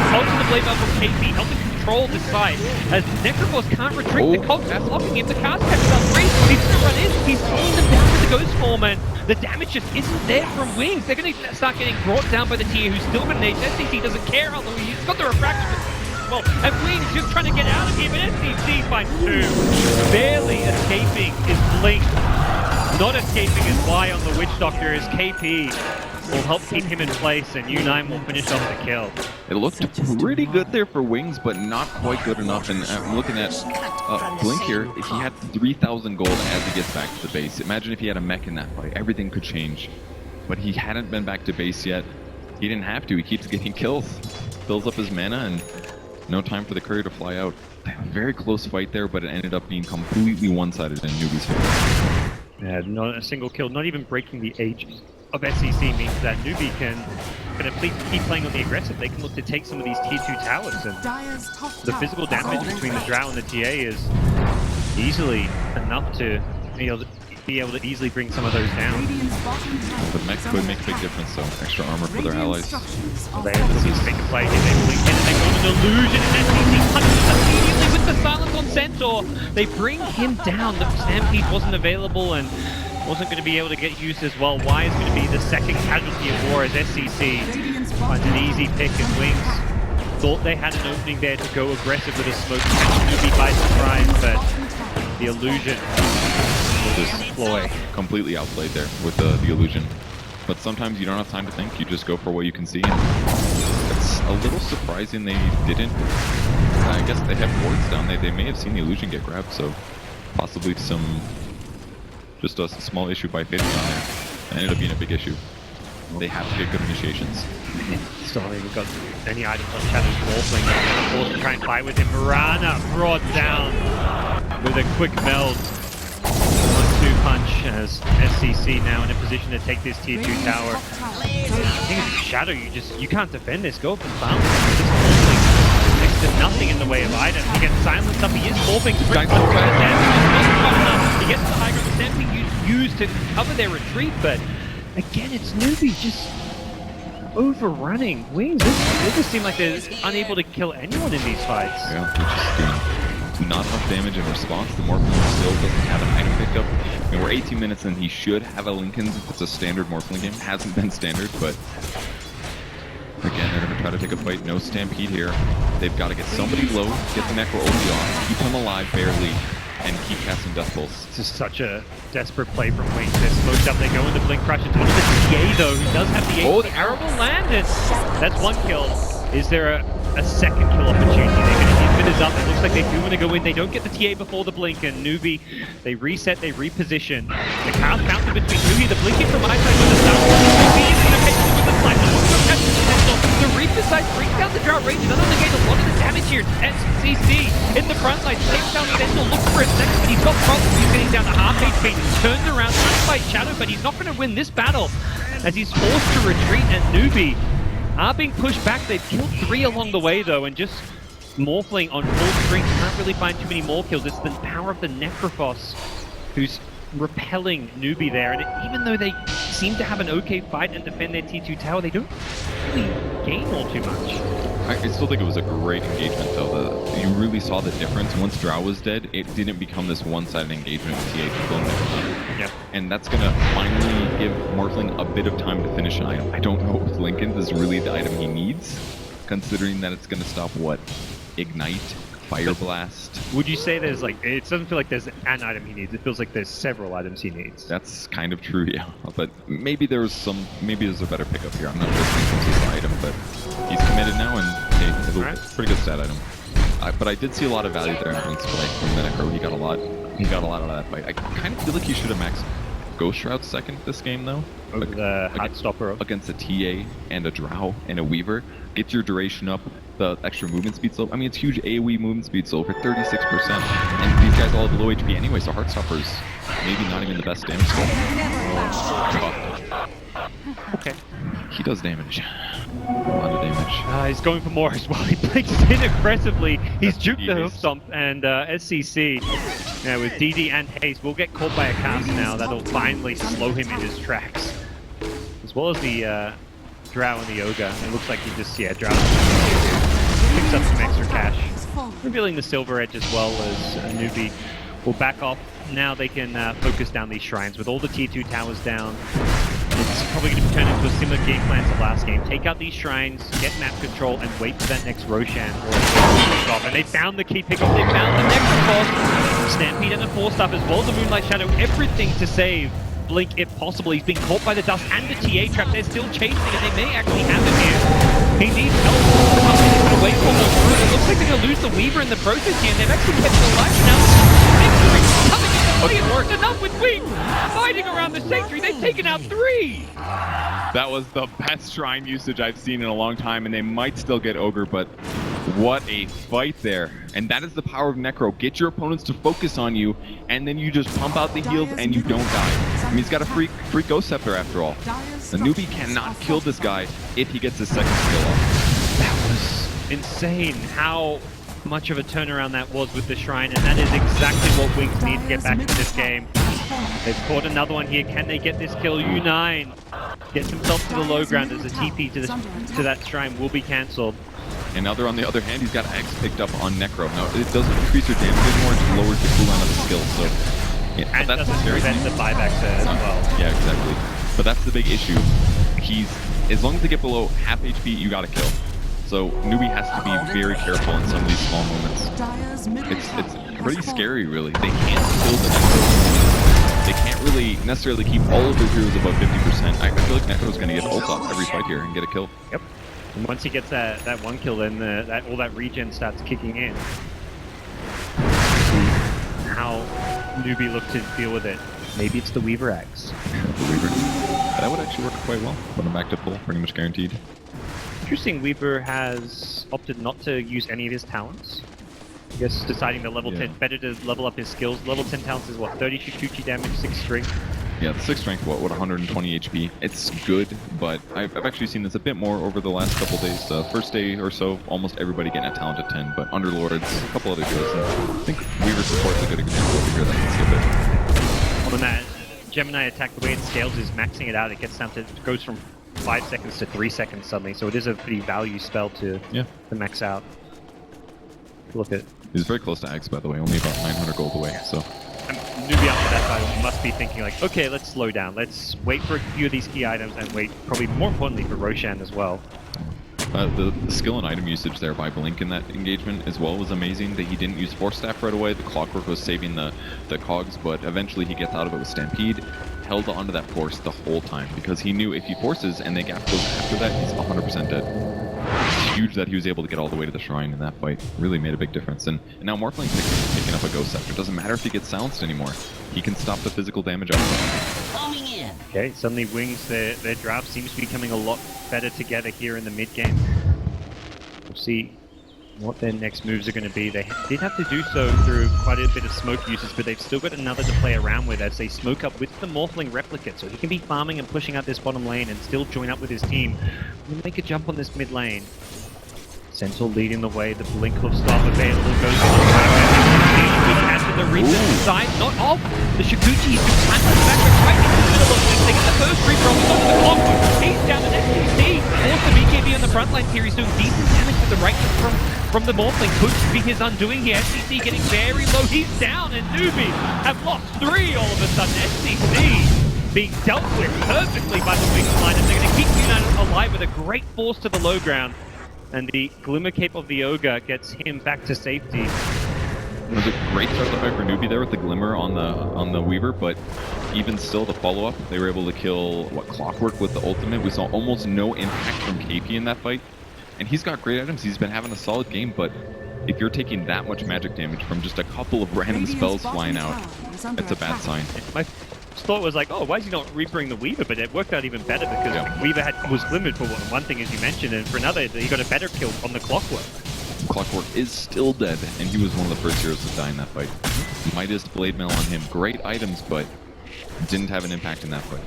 Cogs in the blade up from KP, helping control the side. As Necroforce can't retreat, the Cogs are locking him. The cast catches up three. He's going to run in. He's pulling them down with the Ghost Form, and the damage just isn't there from Wings. They're going to start getting brought down by the tier who's still going to nade. SCC doesn't care how long he's got the refraction. Well, and Wings just trying to get out of here, but SCC finds 2. Barely escaping is Blink. Not escaping is Y on the Witch Doctor, as KP will help keep him in place, and U9 will finish off the kill. It looked pretty good there for Wings, but not quite good enough. And I'm looking at Blink here. If he had 3,000 gold as he gets back to the base, imagine if he had a mech in that fight. Everything could change. But he hadn't been back to base yet. He didn't have to. He keeps getting kills. Fills up his mana, and No time for the courier to fly out. Very close fight there, but it ended up being completely one-sided in Newbee's favor. Yeah, not a single kill, not even breaking the age of SEC means that Newbee can keep playing on the aggressive. They can look to take some of these tier 2 towers, and the physical damage between the Drow and the TA is easily enough to be able to easily bring some of those down. The mech could make a big difference though. Extra armor for their allies. They're looking to make a play here. They blink in and they go on an illusion, and SEC punches immediately with the silence on Centaur. They bring him down. The Stampede wasn't available and wasn't going to be able to get used as well. Y is going to be the second casualty of war as SEC finds an easy pick, and Wings thought they had an opening there to go aggressive with a smoke, catch Newbee by surprise, but the illusion will just deploy. Completely outplayed there with the illusion. But sometimes you don't have time to think, you just go for what you can see. It's a little surprising they didn't. I guess they have wards down. They may have seen the illusion get grabbed, so possibly just a small issue by Faceless on there. It ended up being a big issue. They have to get good initiations. Still haven't even got any items on Shadow's Morphling. Forced to try and fight with him. Mirana brought down with a quick meld. 1-2 punch as SCC now in a position to take this tier 2 tower. I think it's Shadow, you can't defend this. Go up and bounce. This Morphling next to nothing in the way of items. He gets silenced up. He is morphing. He gets the high ground. The Stampede used to cover their retreat, but again, it's Newbee just overrunning Wings. They just seem like they're unable to kill anyone in these fights. Yeah, they're just doing not enough damage in response. The Morphling still doesn't have an item picked up. I mean, we're 18 minutes and he should have a Lincoln's if it's a standard Morphling game. Hasn't been standard, but again, they're going to try to take a fight. No Stampede here. They've got to get somebody low, get the Necro ulti off, keep him alive barely, and keep casting Death Pulse. This is such a desperate play from Wings. They're smoked up, they go into Blink Crush. It's one of the TA though, who does have the Oh, the arrow will land it. That's one kill. Is there a second kill opportunity? They're going to infinite up. It looks like they do want to go in. They don't get the TA before the Blink, and Newbee, they reset, they reposition. The counter between Newbee, the blinking from my side with the start. Newbee is going to catch with the slice. The Reaper side brings down the Drow range. Doesn't negate a lot of the damage here. SCC in the front line. Takes down the Sentinel. Looks for a second, but he's got problems. He's getting down to half HP. Turns around, trying to fight Shadow, but he's not going to win this battle as he's forced to retreat, and Newbee are being pushed back. They've killed 3 along the way though, and just Morphling on full strength. Can't really find too many more kills. It's the power of the Necrophos who's repelling Newbee there, and even though they seem to have an okay fight and defend their T2 tower, they don't really gain all too much. I still think it was a great engagement though. You really saw the difference. Once Drow was dead, it didn't become this one-sided engagement with TH pulling it. Yep. And that's going to finally give Morphling a bit of time to finish an item. I don't know if Lincoln is really the item he needs, considering that it's going to stop, what, Ignite, Fire Blast. Would you say there's like, it doesn't feel like there's an item he needs, it feels like there's several items he needs. That's kind of true, yeah. But maybe there's a better pickup here. I'm not sure if it's the item, but he's committed now, and hey, it's a pretty good stat item. But I did see a lot of value there in Blink's play from the Necro. He got a lot out of that fight. I kind of feel like he should have maxed Ghost Shroud second this game though. Over the Heartstopper. Against a TA and a Drow and a Weaver. Get your duration up, the extra movement speed slope. I mean, it's huge AoE movement speed slope for 36%. And these guys all have low HP anyway, so Heartstopper's maybe not even the best damage skill. Okay. He does damage. A lot of damage. He's going for more as well. He blinks in aggressively. He's juked the hoof stomp, and SCC with DD and Haste will get caught by a cast now. That'll finally slow him in his tracks. As well as the Drow and the Ogre. It looks like he just, Drow picks up some extra cash. Revealing the Silver Edge as well as Newbee will back off. Now they can focus down these shrines. With all the tier 2 towers down, it's probably going to be turned into a similar game plan to last game. Take out these shrines, get map control, and wait for that next Roshan or off. And they found the key pickup. They found the Necrophos, Stampede, and a 4-star as well as the Moonlight Shadow. Everything to save Blink if possible. He's been caught by the dust and the TA trap. They're still chasing, and they may actually have him here. He needs help. Away from the room. It looks like they're going to lose the Weaver in the process here, and they've actually kept him alive now. Victory coming into play. It worked enough with Wings fighting around the Sanctuary. They've taken out 3. That was the best shrine usage I've seen in a long time, and they might still get Ogre, but What a fight there. And that is the power of Necro. Get your opponents to focus on you, and then you just pump out the heals and you don't die. I mean, he's got a free Ghost Scepter after all. The Newbee cannot kill this guy if he gets his second skill off. That was insane how much of a turnaround that was with the Shrine, and that is exactly what Wings need to get back into this game. They've caught another one here. Can they get this kill? U9 gets himself to the low ground as the TP to that Shrine will be cancelled. And now they're on the other hand, he's got Axe picked up on Necro. Now, it doesn't increase your damage anymore, it lowers the cooldown of the skill, so... Yeah, and that's doesn't prevent the buybacks as well. Yeah, exactly. But that's the big issue. As long as they get below half HP, you gotta kill. So, Newbee has to be very careful in some of these small moments. It's pretty scary, really. They can't kill the Necro. They can't really necessarily keep all of their heroes above 50%. I feel like Necro's gonna get ult off every fight here and get a kill. Yep. And once he gets that one kill, then all that regen starts kicking in. How Newbee look to deal with it. Maybe it's the Weaver Axe. The Weaver. That would actually work quite well. Put him back to full, pretty much guaranteed. Interesting, Weaver has opted not to use any of his talents. I guess deciding to level 10, better to level up his skills. Level 10 talents is what, 30 Shukuchi damage, 6 strength? Yeah, the 6 strength, what 120 HP. It's good, but I've actually seen this a bit more over the last couple days. First day or so, almost everybody getting a talent at 10, but Underlords, a couple other heroes. And I think Weaver Support's a good example of a hero that can skip it. Well, then that Gemini attack, the way it scales is maxing it out. It gets down to, it goes from 5 seconds to 3 seconds suddenly, so it is a pretty value spell to max out. Look at. He's very close to Axe, by the way, only about 900 gold away, so. Newbee after that fight must be thinking like, okay, let's slow down. Let's wait for a few of these key items and wait, probably more importantly, for Roshan as well. The skill and item usage there by Blink in that engagement as well was amazing. That he didn't use Force Staff right away. The Clockwork was saving the cogs, but eventually he gets out of it with Stampede. Held onto that force the whole time because he knew if he forces and they gap close after that, he's 100% dead. It's huge that he was able to get all the way to the Shrine in that fight. Really made a big difference. And now Morphling picking up a Ghost Scepter. Doesn't matter if he gets silenced anymore. He can stop the physical damage out of him. Okay, suddenly Wings, their draft seems to be coming a lot better together here in the mid game. We'll see what their next moves are going to be. They did have to do so through quite a bit of smoke usage, but they've still got another to play around with as they smoke up with the Morphling Replicant, so he can be farming and pushing out this bottom lane and still join up with his team. We'll make a jump on this mid lane. Centaur leading the way, the Blink Hoof Staff available, goes into the Riki side, not off. The Shukuchi is just planted back right into the middle of this. They get the first free from him onto the Clockwork. He's down an STC. Also, BKB on the front line here. He's doing decent damage with the right from the Morphling. Could be his undoing here. STC getting very low. He's down, and Newbee have lost 3 all of a sudden. STC being dealt with perfectly by the Wings line, and they're going to keep United alive with a great force to the low ground. And the Glimmer Cape of the Ogre gets him back to safety. It was a great start of the fight for Newbee there with the Glimmer on the Weaver, but even still, the follow-up, they were able to kill, Clockwork with the ultimate. We saw almost no impact from KP in that fight. And he's got great items. He's been having a solid game, but if you're taking that much magic damage from just a couple of random spells flying out, that's a bad sign. My thought was like, oh, why is he not Reapering the Weaver? But it worked out even better because Weaver was glimmered for one thing, as you mentioned, and for another, he got a better kill on the Clockwork. Clockwork is still dead, and he was one of the first heroes to die in that fight. Midas Blade Mail on him. Great items, but didn't have an impact in that fight.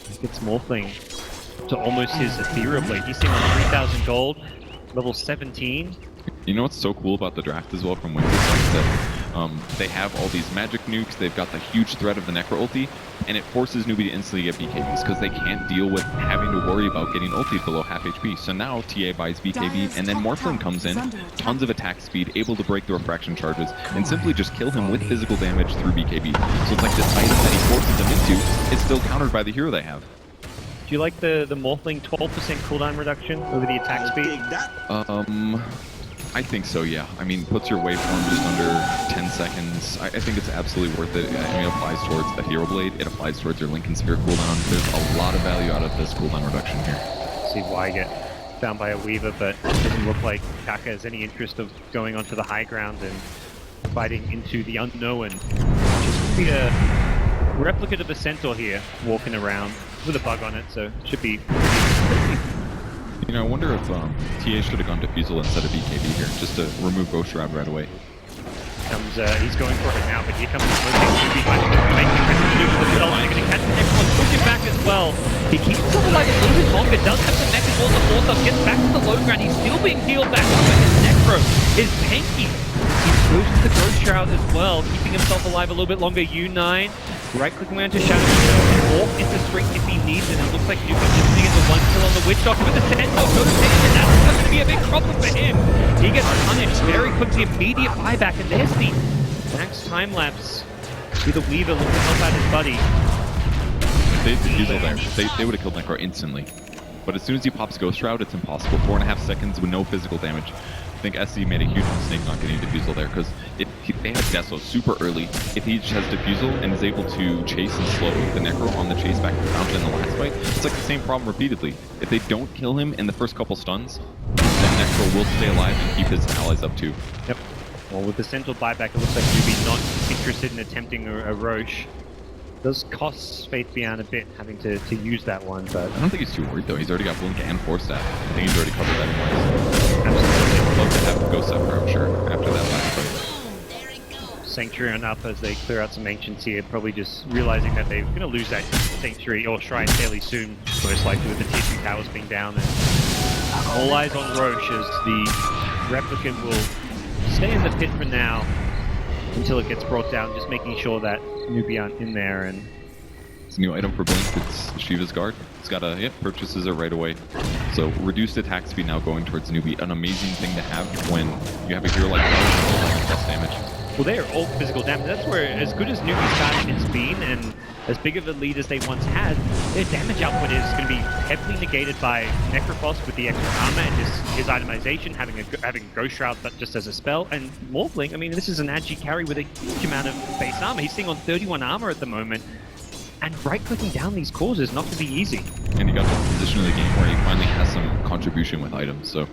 He gets Morphling to almost his Ethereal Blade. He's sitting on 3,000 gold, level 17. You know what's so cool about the draft as well from Winter is that they have all these magic nukes, they've got the huge threat of the Necro ulti, and it forces Newbee to instantly get BKBs because they can't deal with having to worry about getting ultied below half HP. So now TA buys BKB, and then Morphling comes in, tons of attack speed, able to break the refraction charges, and simply just kill him with physical damage through BKB. So it's like this item that he forces them into is still countered by the hero they have. Do you like the Morphling 12% cooldown reduction over the attack speed? I think so, yeah. I mean, puts your waveform just under 10 seconds. I think it's absolutely worth it. I mean, it applies towards the Hero Blade. It applies towards your Lincoln Sphere cooldown. There's a lot of value out of this cooldown reduction here. See why get found by a Weaver, but it doesn't look like Kaka has any interest of going onto the high ground and fighting into the unknown. Just be a replicate of a Centaur here, walking around with a bug on it, so it should be You know, I wonder if TA should have gone Diffusal instead of BKB here, just to remove Ghost Shroud right away. He's going for it now, but here comes the Newbee finding the do with himself. They're going to catch him. Everyone's pushing back as well. He keeps himself alive a little bit longer, does have some mech as well to force up, gets back to the low ground. He's still being healed back up, but his Necro is tanky. He's close to the Ghost Shroud as well, keeping himself alive a little bit longer. U9, right-clicking around to Shadow and walk into Strength if he needs it. And it looks like Newbee just getting the one kill on the Witch Doctor with the Sentinel goes in, and that's going to be a big problem for him. He gets punished very quickly, immediate buyback, and there's the max time lapse with the Weaver looking to help out his buddy. If they had Diffusal there, they would have killed Necro instantly. But as soon as he pops Ghost Shroud, it's impossible. 4.5 seconds with no physical damage. I think SC made a huge mistake not getting Diffusal there, because if they had Deso super early, if he just has Diffusal and is able to chase and slow the Necro on the chase back to the fountain in the last fight, it's like the same problem repeatedly. If they don't kill him in the first couple stuns, then Necro will stay alive and keep his allies up too. Yep. Well, with the central buyback, it looks like Newbee not interested in attempting a Roche. Does cost Faith Beyond a bit having to use that one, but I don't think he's too worried though. He's already got Blink and Force Staff. I think he's already covered that anyways. absolutely. I'd love to have Ghost Scepter, I'm sure, after that last fight. Sanctuary on up as they clear out some Ancients here, probably just realizing that they're going to lose that Sanctuary or Shrine fairly soon, most likely with the tier 2 towers being down. And all eyes on Roche as the Replicant will stay in the pit for now until it gets brought down, just making sure that Newbee aren't in there. And It's a new item for Blink, it's Shiva's Guard. It's got a, purchases it right away. So reduced attack speed now going towards Newbee, an amazing thing to have when you have a hero like that plus damage. well, they're all physical damage. That's where, as good as Newbee's starting has been, and as big of a lead as they once had, their damage output is going to be heavily negated by Necrophos with the extra armor and his itemization, having Ghost Shroud but just as a spell, and Morphling. I mean, this is an Agi carry with a huge amount of base armor. He's sitting on 31 armor at the moment, and right-clicking down these cores is not going to be easy. And he got to the position of the game where he finally has some contribution with items, so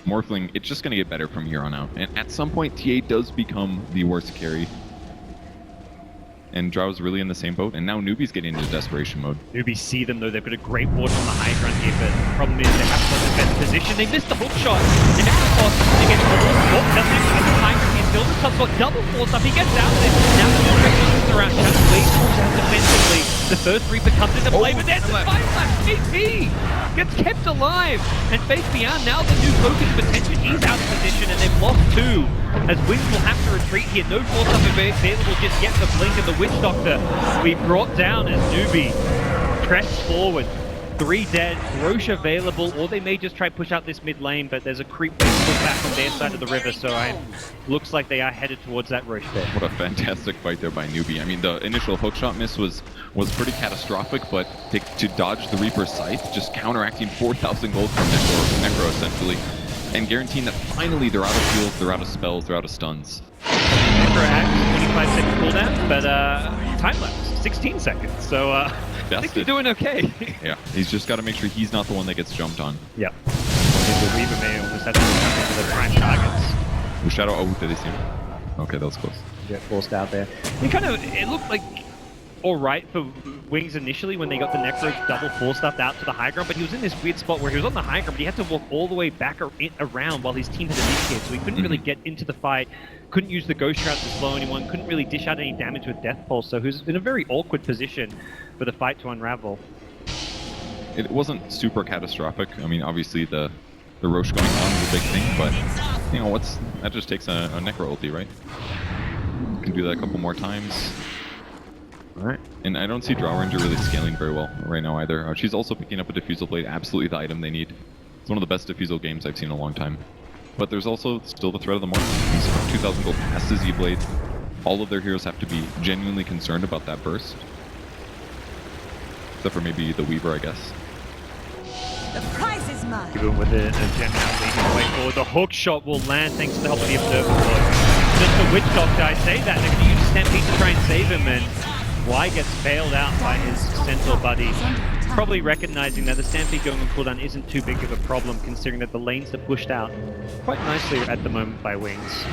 Morphling, it's just going to get better from here on out. And at some point, TA does become the worst carry. And Drow's really in the same boat, and now Newbee's getting into desperation mode. Newbee see them though, they've got a great ward on the high ground here, but the problem is they have to put in the best position. They missed the hook shot, and Necrophos against the wall, doesn't even have the high ground, he's still the top spot, double force up, he gets out of it. Now the Newbee moves around, Shadow Wade pulls out defensively. The first Reaper comes into play, but there's the 5-lap TP! Gets kept alive, and Faith Beyond, now the new focus potential, he's out of position, and they've lost 2. As Wings will have to retreat here, no force up available just yet for Blink and the Witch Doctor. We brought down as Newbee press forward. 3 dead, Roche available, or they may just try push out this mid lane, but there's a creep wave pulled back on their side of the river, so looks like they are headed towards that Roche bed. What a fantastic fight there by Newbee. I mean, the initial hookshot miss was pretty catastrophic, but to dodge the Reaper's Scythe, just counteracting 4,000 gold from Necro essentially, and guaranteeing that finally they're out of heals, they're out of spells, they're out of stuns. Necro had 25-second cooldown, but time lapse, 16 seconds, so I think he's doing okay. Yeah, he's just got to make sure he's not the one that gets jumped on. Yep. The Weaver may almost have to jump into the prime targets. The Shadow, oh, did they see him? Okay, that was close. Get forced out there. It looked like alright for Wings initially when they got the Necro double force stuffed out to the high ground, but he was in this weird spot where he was on the high ground, but he had to walk all the way back around while his team had initiated, so he couldn't really get into the fight, couldn't use the Ghost Shroud to slow anyone, couldn't really dish out any damage with Death Pulse, so he was in a very awkward position for the fight to unravel. It wasn't super catastrophic. I mean, obviously the Roche going down is a big thing, but you know that just takes a Necro ulti, right? You can do that a couple more times. Alright. And I don't see Drow Ranger really scaling very well right now either. She's also picking up a Diffusal Blade, absolutely the item they need. It's one of the best Diffusal games I've seen in a long time. But there's also still the threat of the Morph. He's 2,000 gold past the Z-Blade. All of their heroes have to be genuinely concerned about that burst. Except for maybe the Weaver, I guess. The prize is mine. Even with the Juggernaut leading the way forward, the hook shot will land thanks to the help of the Observer Blow. Just the Witch Doctor, I say that, they're going to use Stampede to try and save him, and Y gets bailed out by his Centaur buddy. Probably recognizing that the Stampede going on cooldown isn't too big of a problem, considering that the lanes are pushed out quite nicely at the moment by Wings.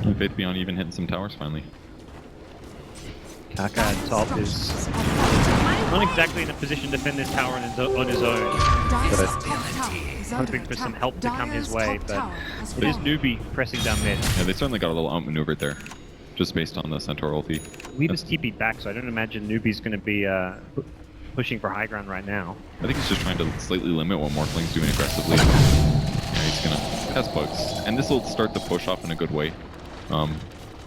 And Faith Beyond even hitting some towers finally. Kaka at top is Not exactly in a position to defend this tower on his own, but hoping for some help to come his way. But it is Newbee pressing down mid. Yeah, they certainly got a little outmaneuvered there, just based on the Centaur ulti. Weaver's TP'd back, so I don't imagine Newbee's going to be pushing for high ground right now. I think he's just trying to slightly limit what Morphling's doing aggressively. Yeah, he's gonna test bugs, and this will start the push off in a good way.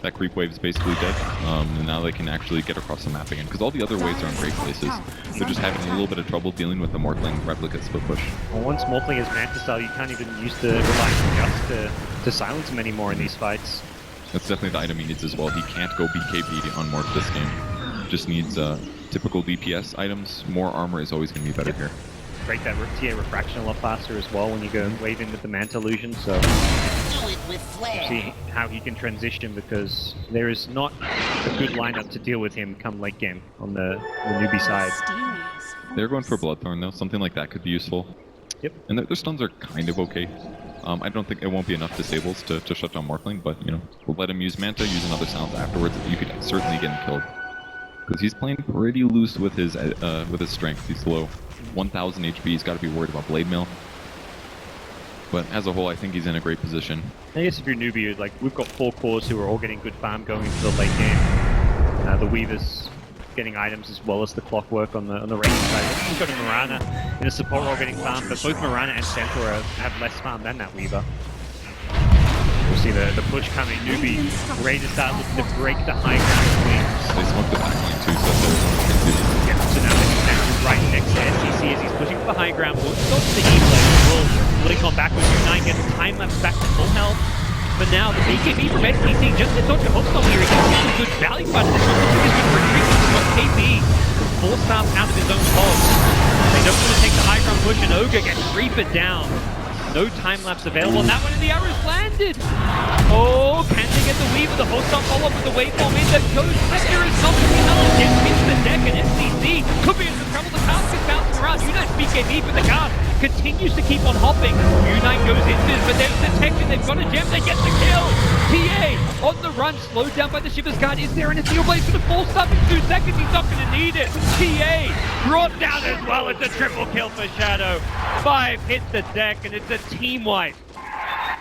That creep wave's basically dead, and now they can actually get across the map again, because all the other waves are in great places. They're just having a little bit of trouble dealing with the Morphling replicate split push. Well, once Morphling is Manta style, you can't even use the Reliant Gust to silence him anymore in these fights. That's definitely the item he needs as well. He can't go BKB on Morph this game. Just needs typical DPS items. More armor is always going to be better here. Break that TA refraction a lot faster as well when you go wave in with the Manta illusion, so see how he can transition, because there is not a good lineup to deal with him come late game on the Newbee side. They're going for Bloodthorn though, something like that could be useful. Yep. And their stuns are kind of okay. I don't think it won't be enough disables to shut down Morphling, but you know, we'll let him use Manta, use another silence afterwards. You could certainly get him killed. Because he's playing pretty loose with his strength. He's low. 1,000 HP, he's got to be worried about Blade Mail. But as a whole, I think he's in a great position. I guess if you're Newbee, like, we've got 4 cores who are all getting good farm going into the late game. The Weaver's getting items as well as the Clockwork on the ranging side. We've got a Mirana in a support role getting farm, but both Mirana and Centaur have less farm than that Weaver. We'll see the push coming. Newbee ready to start looking to break the high ground wings. They smoked the backline too, so that's yeah, so now they're Centaur right next to SCC as he's pushing for the high ground. Will stop the E-Blade. Will blink on back with U9, gets time lapse back to full health. But now the BKB from SCC just to dodge a hostile here. He gets some good value out of this one. He's been retreating from KB. 4 stars out of his own hold. They don't want to take the high ground push, and Ogre gets Reaper down. No time-lapse available, and that one in the arrows landed! Oh, can they get the Weaver? The hostile follow-up with the waveform in. The Ghost Spectre is not going to be enough. Gets into the deck, and SCC could be in some trouble. The cast is bouncing around. Unite's BKB, but the cast continues to keep on hopping. Unite goes into this, but there's detection. They've got a gem. They get the kill. TA on the run, slowed down by the Shiver's Guard. Is there an Steel Blaze for the full stop in 2 seconds? He's not going to need it. TA brought down as well. It's a triple kill for Shadow. 5 hit the deck, and it's a team wipe.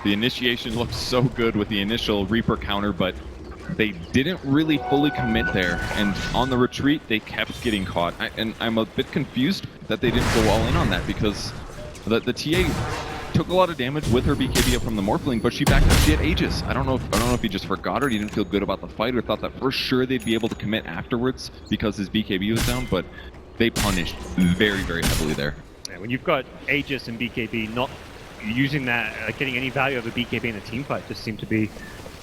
The initiation looked so good with the initial Reaper counter, but they didn't really fully commit there, and on the retreat they kept getting caught. And I'm a bit confused that they didn't go all in on that, because the TA took a lot of damage with her BKB up from the Morphling, but she backed up. She had Aegis. I don't know if he just forgot her, he didn't feel good about the fight, or thought that for sure they'd be able to commit afterwards because his BKB was down, but they punished very, very heavily there. Yeah, when you've got Aegis and BKB not using that, getting any value of a BKB in a team fight just seemed to be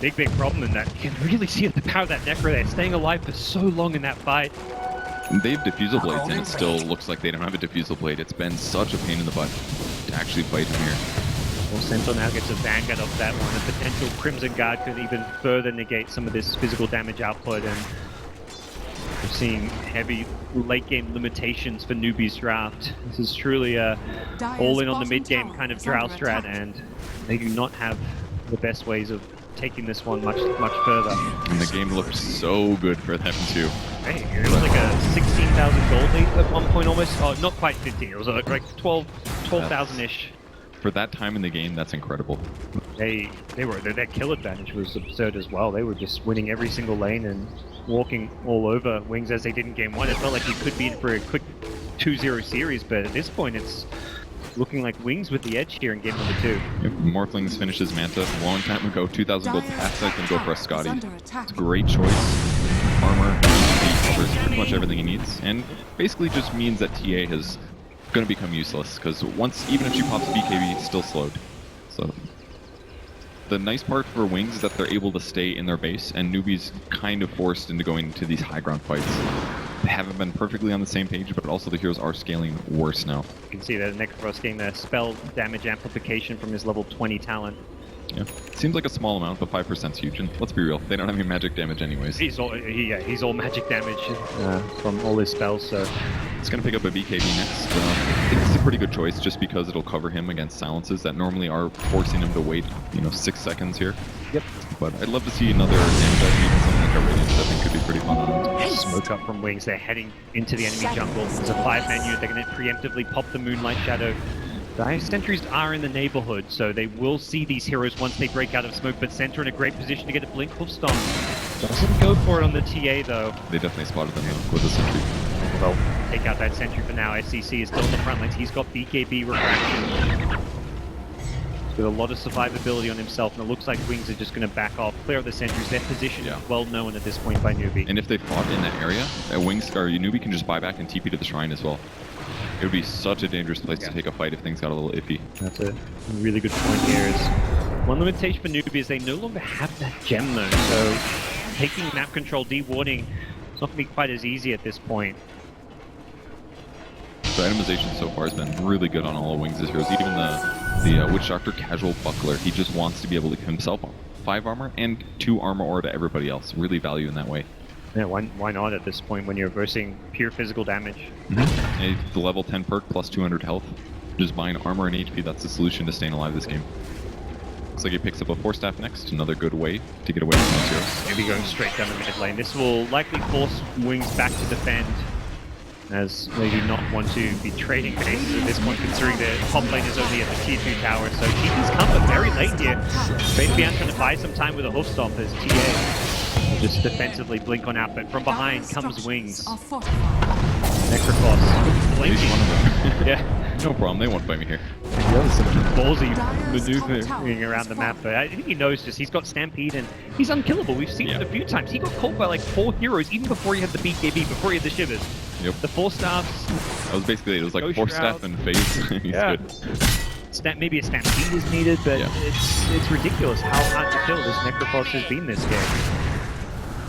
a big problem, in that you can really see the power of that Necro there, staying alive for so long in that fight. They have Diffusal Blades, and it still looks like they don't have a Diffusal Blade. It's been such a pain in the butt to actually fight him here. Well, Centaur now gets a Vanguard of that one. A potential Crimson Guard could even further negate some of this physical damage output, and we're seeing heavy late-game limitations for Newbee's draft. This is truly a all-in on the mid-game kind of Drow strat, and they do not have the best ways of taking this one much further. And the game looked so good for them too. Hey, it was like a 16,000 gold lead at one point almost. Oh, not quite 15. It was like 12,000-ish. For that time in the game, that's incredible. Their kill advantage was absurd as well. They were just winning every single lane and walking all over Wings as they did in game 1. It felt like you could be in for a quick 2-0 series, but at this point it's looking like Wings with the edge here in game number 2. Yep, Morphlings finishes Manta a long time ago, 2,000 gold past that, then go for a Scotty. It's a great choice. Armor, he covers pretty much everything he needs, and basically just means that TA is going to become useless, because even if she pops BKB, it's still slowed. So the nice part for Wings is that they're able to stay in their base, and Newbee's kind of forced into going into these high ground fights. They haven't been perfectly on the same page, but also the heroes are scaling worse now. You can see that Necrophos getting the spell damage amplification from his level 20 talent. Yeah, seems like a small amount, but 5% is huge, and let's be real, they don't have any magic damage anyways. He's all magic damage from all his spells, so... It's going to pick up a BKB next. I think it's a pretty good choice, just because it'll cover him against silences that normally are forcing him to wait, 6 seconds here. Yep. But I'd love to see another damage, even something like Radiance, I think could be pretty fun. Smoke up from Wings, they're heading into the enemy jungle. There's a 5-man unit, they're going to preemptively pop the Moonlight Shadow. The sentries are in the neighborhood, so they will see these heroes once they break out of smoke, but Center in a great position to get a Blink Hoof Stomp. Doesn't go for it on the TA though. They definitely spotted them though, with the sentry. Well, take out that sentry for now. SCC is still on the front lines. He's got BKB refraction. He's got a lot of survivability on himself, and it looks like Wings are just going to back off, clear out the sentries. Their position is well known at this point by Newbee. And if they fought in that area, Wings or Newbee can just buy back and TP to the shrine as well. It would be such a dangerous place to take a fight if things got a little iffy. That's a really good point here. Is one limitation for Newbee is they no longer have that gem though, so taking map control, dewarding, it's not going to be quite as easy at this point. The itemization so far has been really good on all of Wings' heroes. Even the Witch Doctor Casual Buckler, he just wants to be able to give himself 5 armor and 2 armor ore to everybody else. Really value in that way. Yeah, why not at this point when you're versing pure physical damage? The level 10 perk plus 200 health. Just buying armor and HP, that's the solution to staying alive this game. Looks like he picks up a 4-staff next, another good way to get away from those heroes. Maybe going straight down the mid lane. This will likely force Wings back to defend, as they do not want to be trading bases at this point, considering the top lane is only at the tier 2 tower. So Keaton's come but very late here. Facebean trying to buy some time with a hoof stomp as TA will just defensively blink on out, but from behind comes Wings. Necrophos blinking. Yeah. No problem, they won't fight me here. Some ballsy maneuvering around the map, but I think he knows just he's got Stampede and he's unkillable. We've seen it a few times. He got caught by like 4 heroes even before he had the BKB, before he had the Shivers. Yep. The 4 staffs. That was basically it. It was like 4-staff and phase. He's good. Maybe a Stampede is needed, but it's ridiculous how hard to kill this Necrophos has been this game.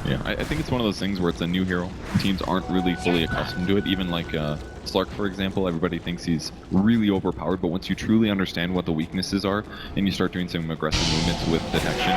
Yeah, I think it's one of those things where it's a new hero. Teams aren't really fully accustomed to it. Even like Slark, for example, everybody thinks he's really overpowered, but once you truly understand what the weaknesses are, and you start doing some aggressive movements with detection,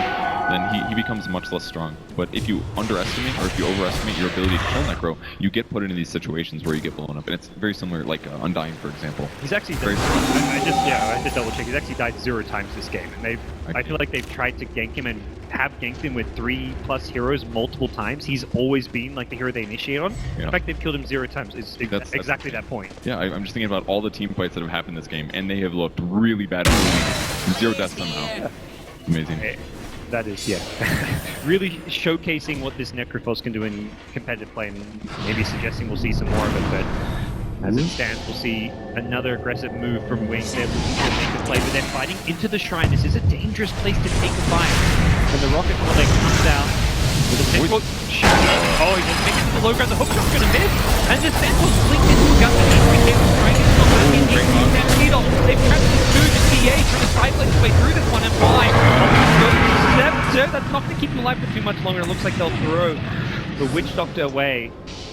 then he becomes much less strong. But if you underestimate, or if you overestimate your ability to kill Necro, you get put into these situations where you get blown up. And it's very similar, like Undying, for example. He's actually I had to double check. He's actually died 0 times this game. And I feel like they've tried to gank him and have ganked him with 3+ heroes multiple times. He's always been like the hero they initiate on. Yeah. In fact, they've killed him 0 times. It's exactly that point. Yeah, I'm just thinking about all the team fights that have happened this game, and they have looked really bad at 0 deaths somehow. Yeah. Amazing. That is, really showcasing what this Necrophos can do in competitive play, and maybe suggesting we'll see some more of it, but as it stands, we'll see another aggressive move from Wings. They're looking to make a play, but they're fighting into the shrine. This is a dangerous place to take a fight. When the rocket leg comes out with a Sentinel shot. Oh, he's just making the low ground. The hook shot's gonna miss, and the Sentinel's linked into the gun. They've trapped the two, the TA trying to sideline his way through this one, and why? Scepter, that's not going to keep him alive for too much longer. It looks like they'll throw the Witch Doctor away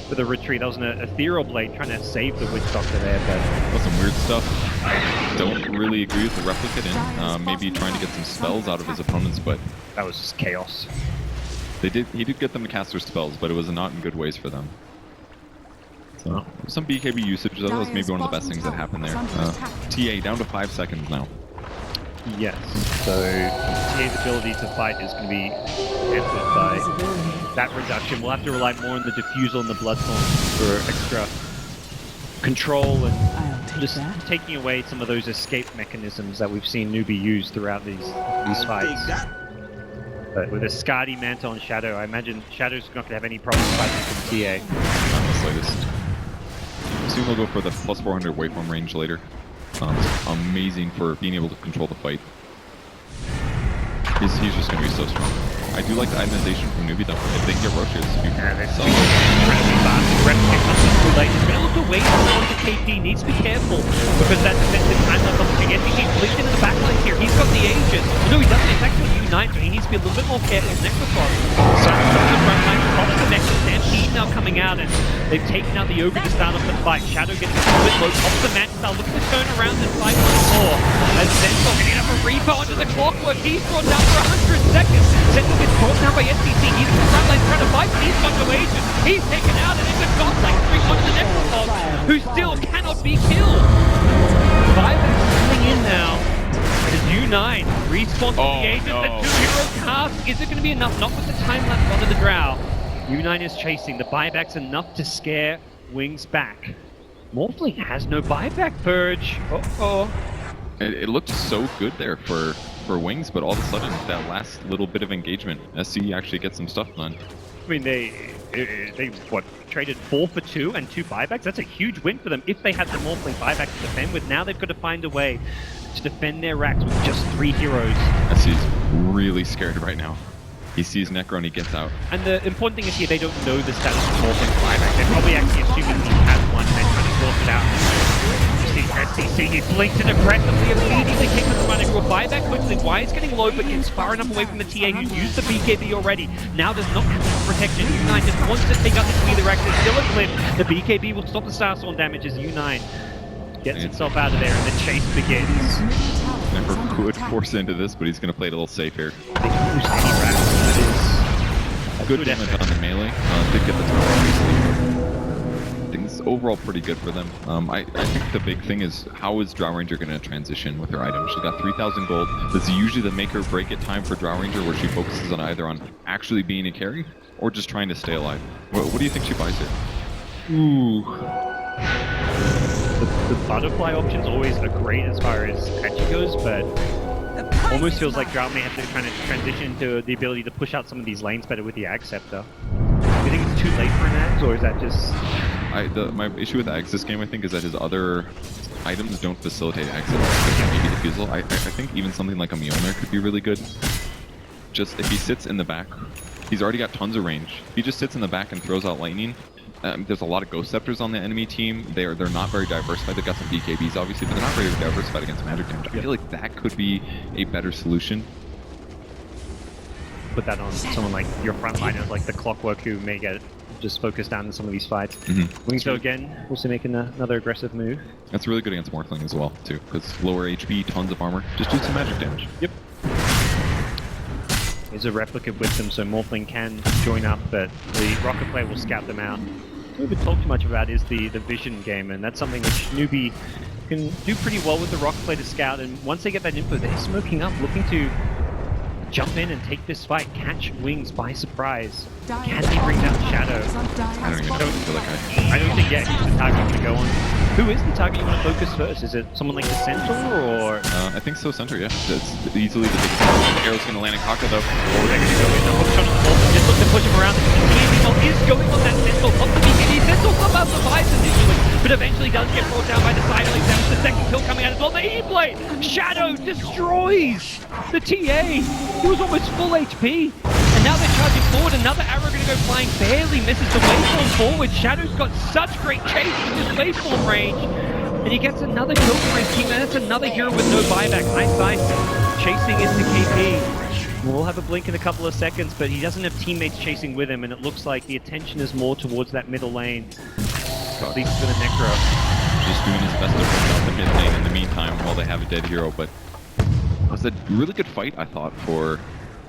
for the retreat. That was an Ethereal Blade trying to save the Witch Doctor there, but... That's some weird stuff. I don't really agree with the replicate in. Maybe trying to get some spells out of his opponents, but... That was just chaos. He did get them to cast their spells, but it was not in good ways for them. So, some BKB usage, that was maybe one of the best things that happened there. TA down to 5 seconds now. Yes, so TA's ability to fight is going to be hampered by that reduction. We'll have to rely more on the Diffusal and the Bloodthorn for extra control and just taking away some of those escape mechanisms that we've seen Newbee use throughout these fights. But with a Skadi Mantle and Shadow, I imagine Shadow's not going to have any problem fighting from TA. Not the slightest. Soon they'll go for the plus 400 waveform range later. Amazing for being able to control the fight. He's just going to be so strong. I do like the itemization from Newbee though. If they can get rushes, you can sell them. Too late. He's been able to wait on the KP. Needs to be careful because that defensive time not something. He's blinked into the backline here. He's got the Aegis. No, he doesn't. He's actually Unite, so he needs to be a little bit more careful. Necrophos. So the front line across the Nexus. Stampede now coming out, and they've taken out the Ogre to start off the fight. Shadow getting a little bit low. Top of the match style. Looking to turn around and fight once more. As Sentinel getting up a Reaper onto the clockwork. He's brought down for 100 seconds. Sentinel gets brought down by SCC. He's in the front line trying to fight, but he's got no agent. He's taken out, and it's a godlike 3 onto the Necrophos, who still cannot be killed. 5 is coming in now. It is U9 respawns to the agent, no. the 2-hero cast. Is it going to be enough? Not with the time left onto the Drow. U9 is chasing. The buyback's enough to scare Wings back. Morphling has no buyback, Purge. Uh-oh. It looked so good there for Wings, but all of a sudden, that last little bit of engagement, SC actually gets some stuff done. I mean, they what, traded 4 for 2 and 2 buybacks? That's a huge win for them if they had the Morphling buyback to defend with. Now they've got to find a way to defend their racks with just 3 heroes. SC's really scared right now. He sees Necro and he gets out. And the important thing is here, they don't know the status of Morphling buyback. They're probably actually assuming he has one and they're trying to sort it out. You see SCC, he blinks it aggressively, immediately kicks the front into a buyback quickly. Why is getting low but gets far enough away from the TA who's used the BKB already. Now does not have enough protection. U9 just wants to take out the Tweezer Rex. There's still a clip. The BKB will stop the Starstorm damage as U9 gets himself out of there and the chase begins. Never could force into this, but he's going to play it a little safe here. They don't lose any racks. That is Good damage on the melee. Did get the turret, obviously. Things overall pretty good for them. I think the big thing is how is Drow Ranger going to transition with her items? She got 3,000 gold. This is usually the make or break it time for Drow Ranger, where she focuses on either on actually being a carry or just trying to stay alive. What do you think she buys here? Ooh. The butterfly option's always a great as far as patchy goes, but almost feels like Drow may have to kind of transition to the ability to push out some of these lanes better with the Ag Scepter. Do you think it's too late for an Ags, or is that just... My issue with Ags this game, I think, is that his other items don't facilitate access. Like maybe Diffusal. I think even something like a Mjolnir could be really good. Just if he sits in the back, he's already got tons of range. If he just sits in the back and throws out lightning, there's a lot of Ghost Scepters on the enemy team. They're not very diversified. They've got some BKBs, obviously, but they're not very diversified against magic damage. I feel like that could be a better solution. Put that on someone like your frontliners, like the Clockwork, who may get just focused down in some of these fights. Wings, though, again, also making another aggressive move. That's really good against Morphling as well, too, because lower HP, tons of armor, just do some magic damage. Yep. There's a replicant with them, so Morphling can join up, but the Rocket player will scout them out. What we've been talked too much about is the vision game, and that's something which Newbee can do pretty well with the Rocket player to scout, and once they get that info, they're smoking up, looking to jump in and take this fight, catch Wings by surprise. Can they bring down Shadow? I don't even know who that guy. I don't think yet he's the target I'm going to go on. Who is the target you want to focus first? Is it someone like the Centaur, or...? I think so, Centaur, yeah. It's easily the biggest target. Arrow's going to land in Kaka, though. Or they're going to go in the hook shot on the ball. Just look to push him around. The email is going on that Centaur. Not the BKB. Centaur somehow survives initially, but eventually does get brought down by the side. That was the second kill coming out as well. The E-Blade! Shadow destroys the TA. He was almost full HP. And now they're charging forward. Another arrow going to go flying. Barely misses the waveform forward. Shadow's got such great chase with his waveform range. And he gets another kill for his team. And that's another hero with no buyback. Nice sight. Chasing into KP. We'll have a blink in a couple of seconds, but he doesn't have teammates chasing with him. And it looks like the attention is more towards that middle lane. At least for the Necro. Just doing his best to push out the mid lane in the meantime while they have a dead hero. But it was a really good fight, I thought, for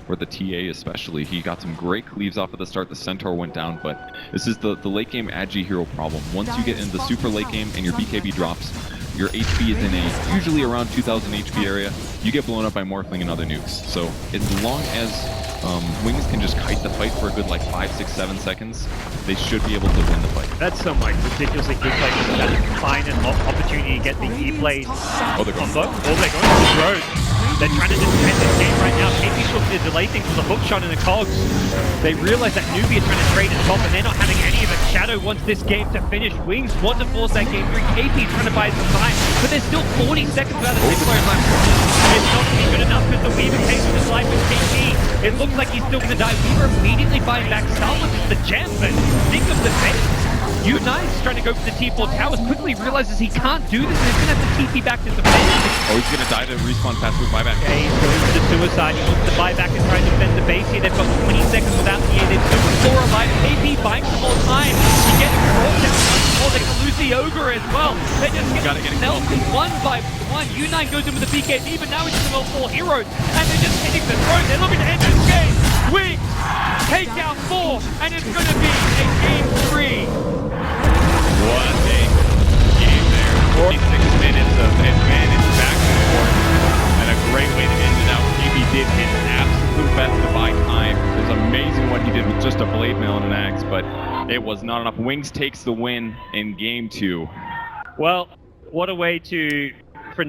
the TA especially. He got some great cleaves off at the start. The Centaur went down, but this is the late game Agi hero problem. Once you get into the super late game and your BKB drops, your HP is in a usually around 2000 HP area, you get blown up by Morphling and other nukes. So as long as Wings can just kite the fight for a good like 5, 6, 7 seconds, they should be able to win the fight. That's some like ridiculously good play. That is fine an opportunity to get the E-Blade combo. Oh, they're going to the road. They're trying to defend this game right now. KP's looking to delay things with a hook shot in the cogs. They realize that Newbee is trying to trade at top, and they're not having any of it. Shadow wants this game to finish. Wings want to force that game through. KP's trying to buy some time, but there's still 40 seconds without the pit fire left. It's not going to be good enough because the Weaver takes with his life with KP. It looks like he's still going to die. Weaver immediately buying back Salmon the gem, but think of the fate. U9's trying to go for the T4 towers, quickly realizes he can't do this and he's going to have to TP back to defend. Oh, he's going to die to respawn fast with buyback. Okay, he's going for the suicide. He wants to buy back and try and defend the base here. They've got 20 seconds without the they've still 4 alive. KP buying some more time. He gets brought down once more. They're going to lose the Ogre as well. They're just getting selfie one by one. U9 goes in with the BKB, but now it's just all 4 heroes. And they're just hitting the throat. They're looking to end this game. Wings take out 4, and it's going to be a game 3. What a game there. 46 minutes of advantage back and forth. And a great way to end it out. Newbee did his absolute best to buy time. It was amazing what he did with just a blade mail and an axe, but it was not enough. Wings takes the win in game 2. Well, what a way to, for